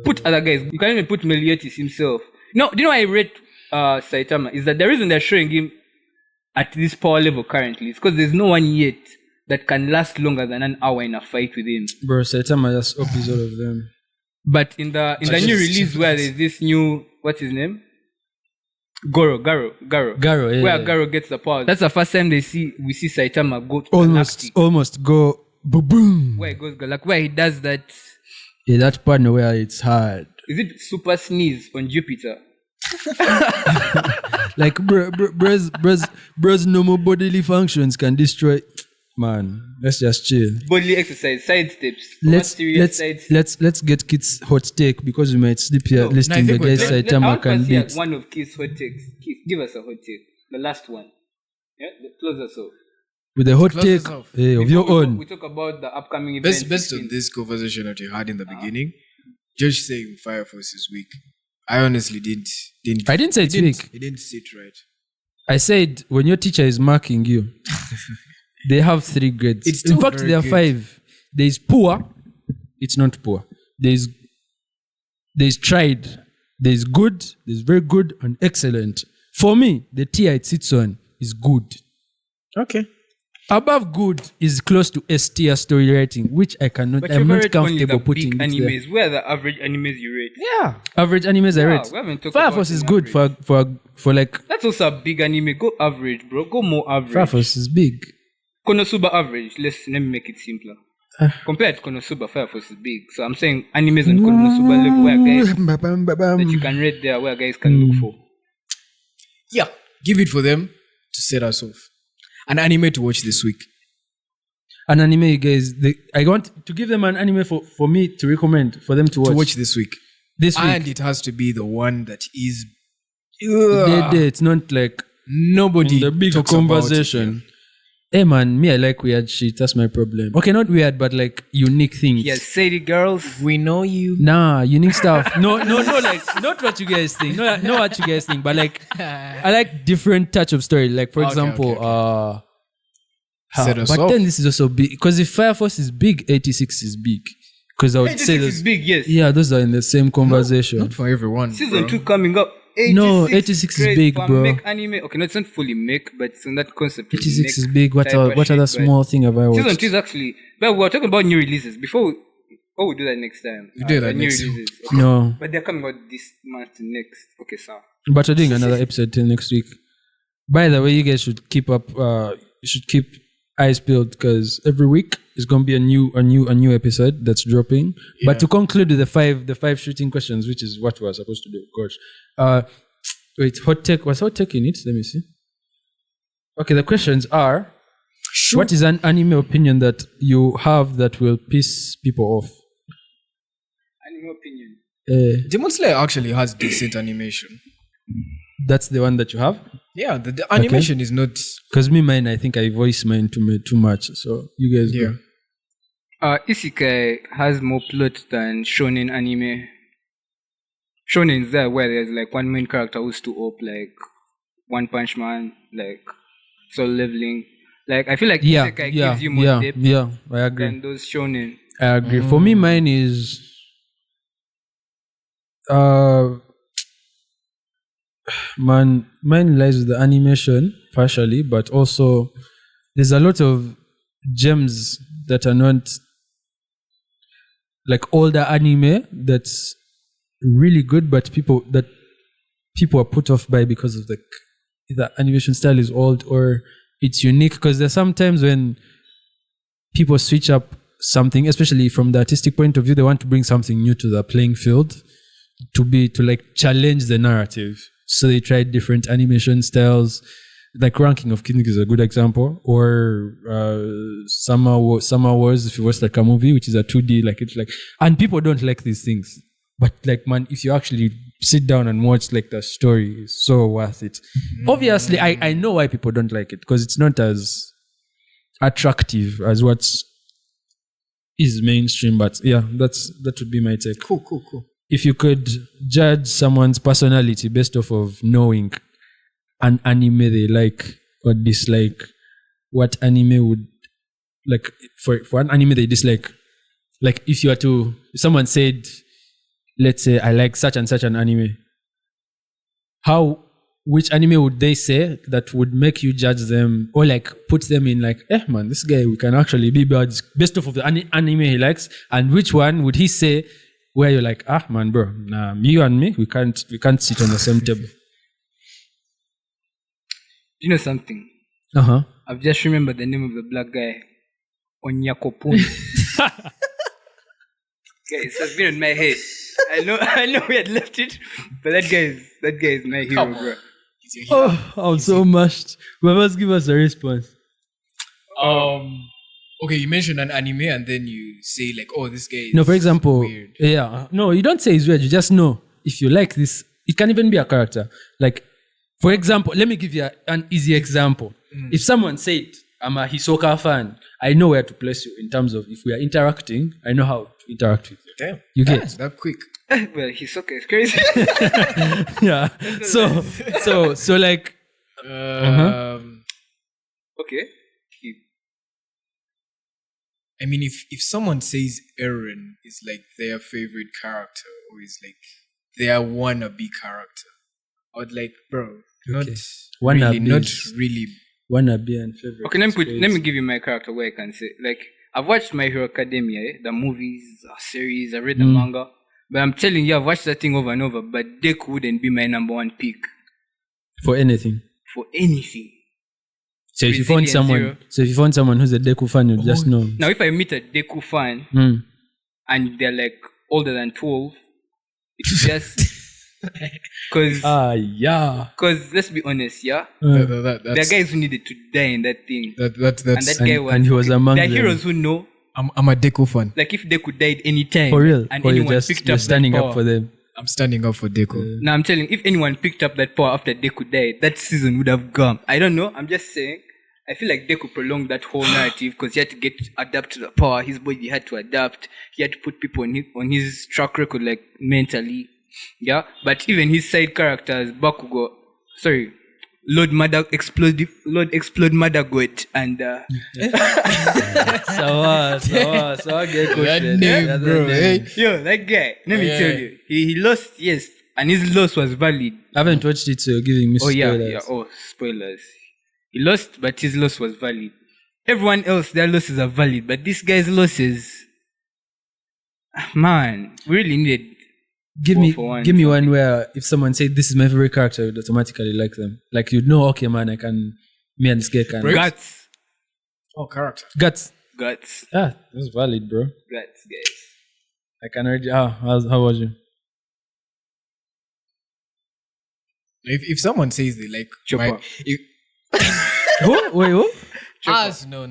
put other guys. You can even put Meliodas himself. No, do you know why I rate Saitama? Is that the reason they're showing him at this power level currently is because there's no one yet that can last longer than an hour in a fight with him. Bro, Saitama just OPs all of them. But in the new release where there's this new, what's his name? Garo, yeah, where Garo gets the power. That's the first time we see Saitama go almost go boom. Where it goes, like where he does that. Yeah, that part where it's hard. Is it super sneeze on Jupiter? Like bro's normal bodily functions can destroy. Man, let's just chill. Bodily exercise, side steps. Let's get Kit's hot take, because we might sleep here listing the guys Saitama can beat. One of Kit's hot takes. Kit, give us a hot take. The last one. Yeah, close us off. With a hot take of your own. We talk about the upcoming events. Based on this conversation that you had in the beginning, Josh saying Fire Force is weak. I honestly didn't. I didn't say it's weak. It didn't sit right. I said when your teacher is marking you, they have 3 grades. In fact, there are 5. There is poor. It's not poor. There is tried. There is good. There is very good and excellent. For me, the tier it sits on is good. Okay. Above good is close to S tier story writing, which I cannot. But I'm not only comfortable the putting big it there. animes. Where are the average animes you rate? Yeah, average animes I Yeah, rate. we haven't talked Fire about Force is an good average. for like. That's also a big anime. Go average, bro. Go more average. Fire Force is big. Konosuba average. Let me make it simpler. Compared to Konosuba, Fire Force is big. So I'm saying animes on Konosuba level where guys that you can rate there, where guys can look for. Yeah, give it for them to set us off. An anime to watch this week. An anime, you guys. I want to give them an anime for me to recommend for them to watch. To watch this week. This week. And it has to be the one that is. It's not like Nobody the big talks conversation. About it, Hey man, me I like weird shit. That's my problem. Okay, not weird, but like unique things. Yes, Sadie girls. We know you. Nah, unique stuff. No, like not what you guys think. Not what you guys think, but like I like different touch of story. Like for example, Set us but off. then this is also big because if Fire Force is big, 86 is big. Because I would say 86 those, is big, yes. yeah, those are in the same conversation. Not for everyone. Season bro. 2 coming up. 86 No, 86 is great big, for a bro. Make anime. Okay, no, it's not fully make, but it's on that concept. of 86 is make big. What type of other shit, but small thing have I watched? Season 2 is actually. But we're talking about new releases. Before we'll do that next time. We do that new next time. releases. Okay. No, But they're coming out this month next. Okay, so. but we're doing another episode till next week. By the way, you guys should keep up. You should keep eyes peeled because every week is gonna be a new episode that's dropping. Yeah. But to conclude with the five shooting questions, which is what we're supposed to do. Gosh, wait, hot take. Was hot take in it? Let me see. Okay, the questions are: what is an anime opinion that you have that will piss people off? Anime opinion. Demon Slayer actually has decent animation. That's the one that you have. Yeah, the animation is not. Because mine, I think I voice mine too much. So you guys, Yeah. go. Isekai has more plot than shonen anime. Shonen is there where there's like one main character who's too OP, like One Punch Man, like Soul Leveling. Like I feel like Isekai gives you more depth I agree. than those shonen. I agree. For me, mine is mine lies with the animation partially, but also there's a lot of gems that are not like older anime that's really good, but people are put off by because of the animation style is old or it's unique. Because there's sometimes when people switch up something, especially from the artistic point of view, they want to bring something new to the playing field to like challenge the narrative. So they tried different animation styles. Like Ranking of Kings is a good example, or Summer Wars. If you watch like a movie, which is a 2D, like it's like, and people don't like these things. But like, man, if you actually sit down and watch like the story, it's so worth it. Obviously, I know why people don't like it because it's not as attractive as what is mainstream. But yeah, that would be my take. Cool. If you could judge someone's personality based off of knowing an anime they like or dislike, what anime would like for an anime they dislike? Like if someone said, let's say I like such and such an anime, which anime would they say that would make you judge them or like put them in like, man, this guy we can actually be buds based off of the anime he likes, and which one would he say where you're like, man, bro, nah, you and me, we can't sit on the same table. You know something? I've just remembered the name of the black guy, Onyakopun. Guys, it's been in my head. I know we had left it, but that guy is my hero, bro. Oh, I'm so mashed. But must give us a response. Okay, you mentioned an anime and then you say like, oh, this guy is No, for example, weird. yeah. No, you don't say he's weird. You just know if you like this. It can even be a character. Like, for example, let me give you an easy example. If someone said, I'm a Hisoka fan, I know where to place you in terms of if we are interacting, I know how to interact with you. Damn. You get That's that quick. Well, Hisoka is crazy. yeah. So like, Okay. I mean, if someone says Eren is like their favorite character or is like their wannabe character, I would like, bro, not Okay. really, not Wannabes. really Wannabe and favorite. Okay, let me give you my character where I can say, like, I've watched My Hero Academia, the movies, series, I read the manga, but I'm telling you, I've watched that thing over and over, but Deku wouldn't be my number one pick. For anything. For anything. So if you found someone who's a Deku fan, you just know. Now, if I meet a Deku fan and they're like older than 12, it's just because Because let's be honest, there are guys who needed to die in that thing. And he was among them. There are heroes who know. I'm a Deku fan. Like if Deku died anytime, for real, and or anyone picked up standing that power, up for them. I'm standing up for Deku. Now I'm telling you, if anyone picked up that power after Deku died, that season would have gone. I don't know. I'm just saying. I feel like Deku prolonged that whole narrative because he had to adapt to the power. His body had to adapt. He had to put people on his track record, like mentally. Yeah, but even his side characters, Bakugo, Lord Explode Mothergoat, and so I get that name, bro. Hey. Yo, that guy. Let me tell you, he lost, yes, and his loss was valid. I haven't watched it, so giving me spoilers. Spoilers. He lost, but his loss was valid. Everyone else, their losses are valid, but this guy's losses, man, we really needed. Give me one where if someone said this is my favorite character, you'd automatically like them. Like you'd know, okay, man, me and this guy can. Guts. Oh, character. Guts. Ah, that's valid, bro. Guts, guys. I can already. How was you? If someone says they like Chopper. Who? Wait, who? No. I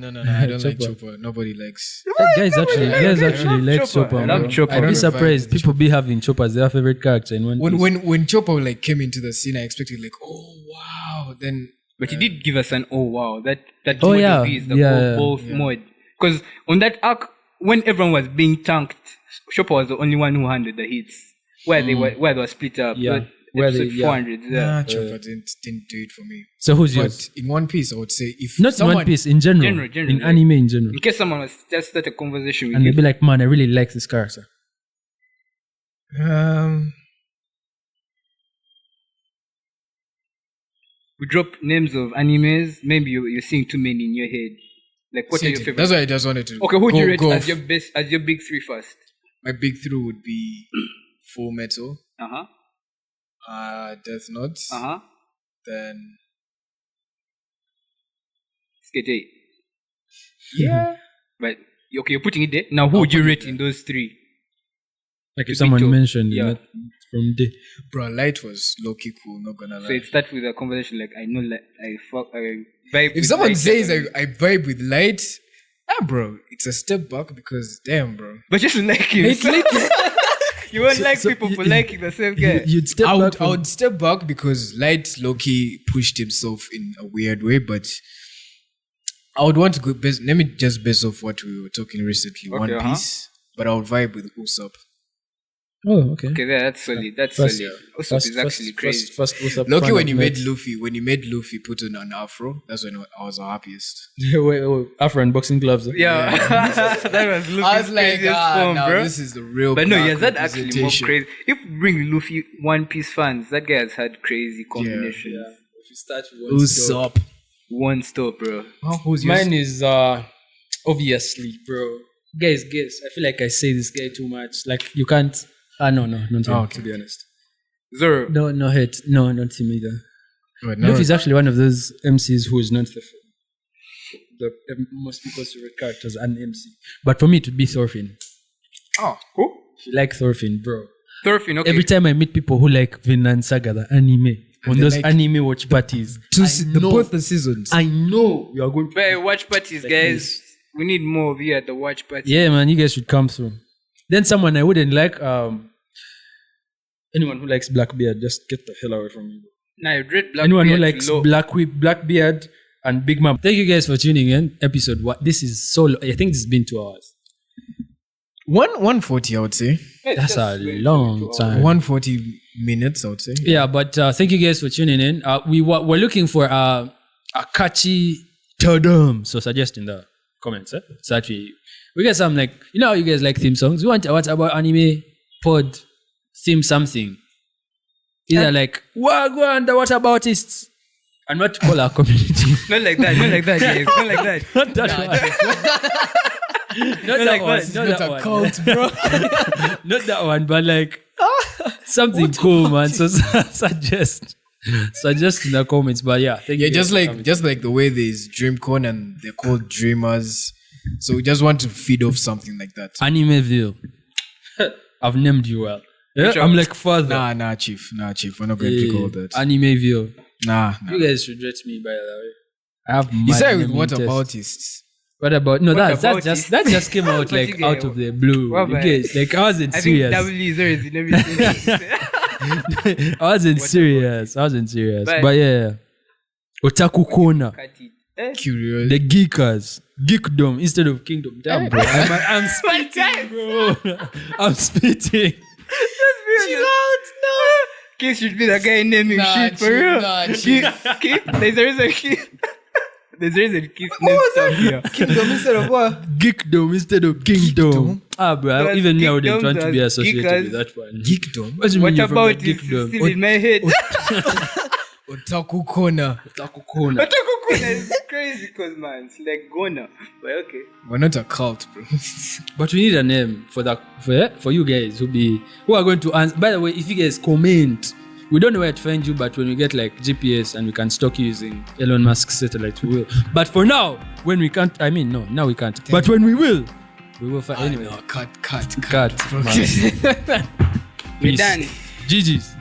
don't like Chopper. Nobody likes. Guys actually like Chopper. I love Chopper. I'd be surprised. People be having Chopper as their favorite character in One Piece. When Chopper like came into the scene, I expected like, oh wow. Then, but he did give us an oh wow. That oh, mod yeah. of his, the both mod. Because on that arc, when everyone was being tanked, Chopper was the only one who handled the hits. Where they were split up. Yeah. Episode 400. Nah, Chopper didn't do it for me. So who's yours? In One Piece, I would say if not One Piece in general, in anime in general. In case someone was just start a conversation with and you, they'd be like, "Man, I really like this character." We drop names of animes. Maybe you're seeing too many in your head. Like, what are your favorites? That's why I just wanted to. Okay, who do you rate as your big three first? My big three would be Full Metal. Death Note. Then Skate 8. Yeah. But okay, you're putting it there. Now who would you rate in those three? Like if someone mentioned from the bro, Light was low-key cool, not gonna lie. So it starts with a conversation like I vibe. If someone says I vibe with Light, bro, it's a step back because damn, bro. But just like him. You won't people for liking the same guy. You'd step back. I would step back because Light low-key pushed himself in a weird way, but I would want to go based. Let me just base off what we were talking recently, One Piece. But I would vibe with Usopp. Oh, okay. Okay, that's solid. Usopp is actually crazy. First Usopp. Lucky when you made Luffy put on an afro, that's when I was the happiest. Wait, afro and boxing gloves. Yeah, that was Luffy's I was like, form, bro. This is the real. But no, that actually more crazy. If we bring Luffy One Piece fans, that guy has had crazy combinations. Yeah. If you start with Usopp. One stop, bro. Who's yours? Mine is obviously, bro. Guys. I feel like I say this guy too much. Like you can't. No, to be honest. Zoro. No hate. No, not him either. But Luffy actually one of those MCs who is not the most people's favorite characters and MC. But for me, it would be Thorfinn. Oh, who? If you like Thorfinn, bro. Thorfinn, okay. Every time I meet people who like Vinland Saga, the anime, on those anime watch parties, both the seasons. I know you are going to watch parties, like guys. This. We need more of you at the watch parties. Yeah, man, you guys should come through. Then someone I wouldn't like, anyone who likes Blackbeard, just get the hell away from me. Nah, you read Blackbeard. Anyone who likes Blackbeard and Big Mom. Thank you guys for tuning in. Episode what? This is so. I think this has been 2 hours. 140, I would say. That's a long time. 140 minutes, I would say. Yeah, but thank you guys for tuning in. We're looking for a catchy tadam. So suggest in the comments, so that we get some like, you know how you guys like theme songs. We want what about anime pod theme something. Either like Wagwan the what aboutists And what to call our community? Not like that, guys. Not like that. Not that one. Not that one. Not that one. Cult, bro. Not that one, but like something cool, man. So suggest in the comments. But yeah, thank you just like the way there's DreamCon and they're called Dreamers. So we just want to feed off something like that. Animeville. I've named you well. Yeah, I'm like father. Nah, chief. We're not going to call that. Animeville. Nah. You guys should rate me, by the way. I have. You said with what aboutists? What about that just came out like out of the blue. Okay, like I wasn't serious. I think W in everything. I wasn't serious. But yeah. Otaku corner. Curious. The geekers. Geekdom instead of kingdom. Damn, bro. I'm spitting, bro. I'm spitting. Chill out, no. Keith should be the guy naming shit for real. Keith, there's a reason Keith. There's a reason Keith named stuff here. Kingdom instead of what? Geekdom instead of kingdom. Bro. Even me, I wouldn't want to be associated with that one. Geekdom? What about it? Still in my head. Otaku corner. Otaku corner is crazy because, man, it's like Gona. But okay. We're not a cult, bro. But we need a name for that for you guys who are going to answer. By the way, if you guys comment, we don't know where to find you, but when we get like GPS and we can stalk you using Elon Musk's satellite, we will. But for now, when we can't, now we can't. But when we will find anyway. No, cut. Cut. We're done. GG's.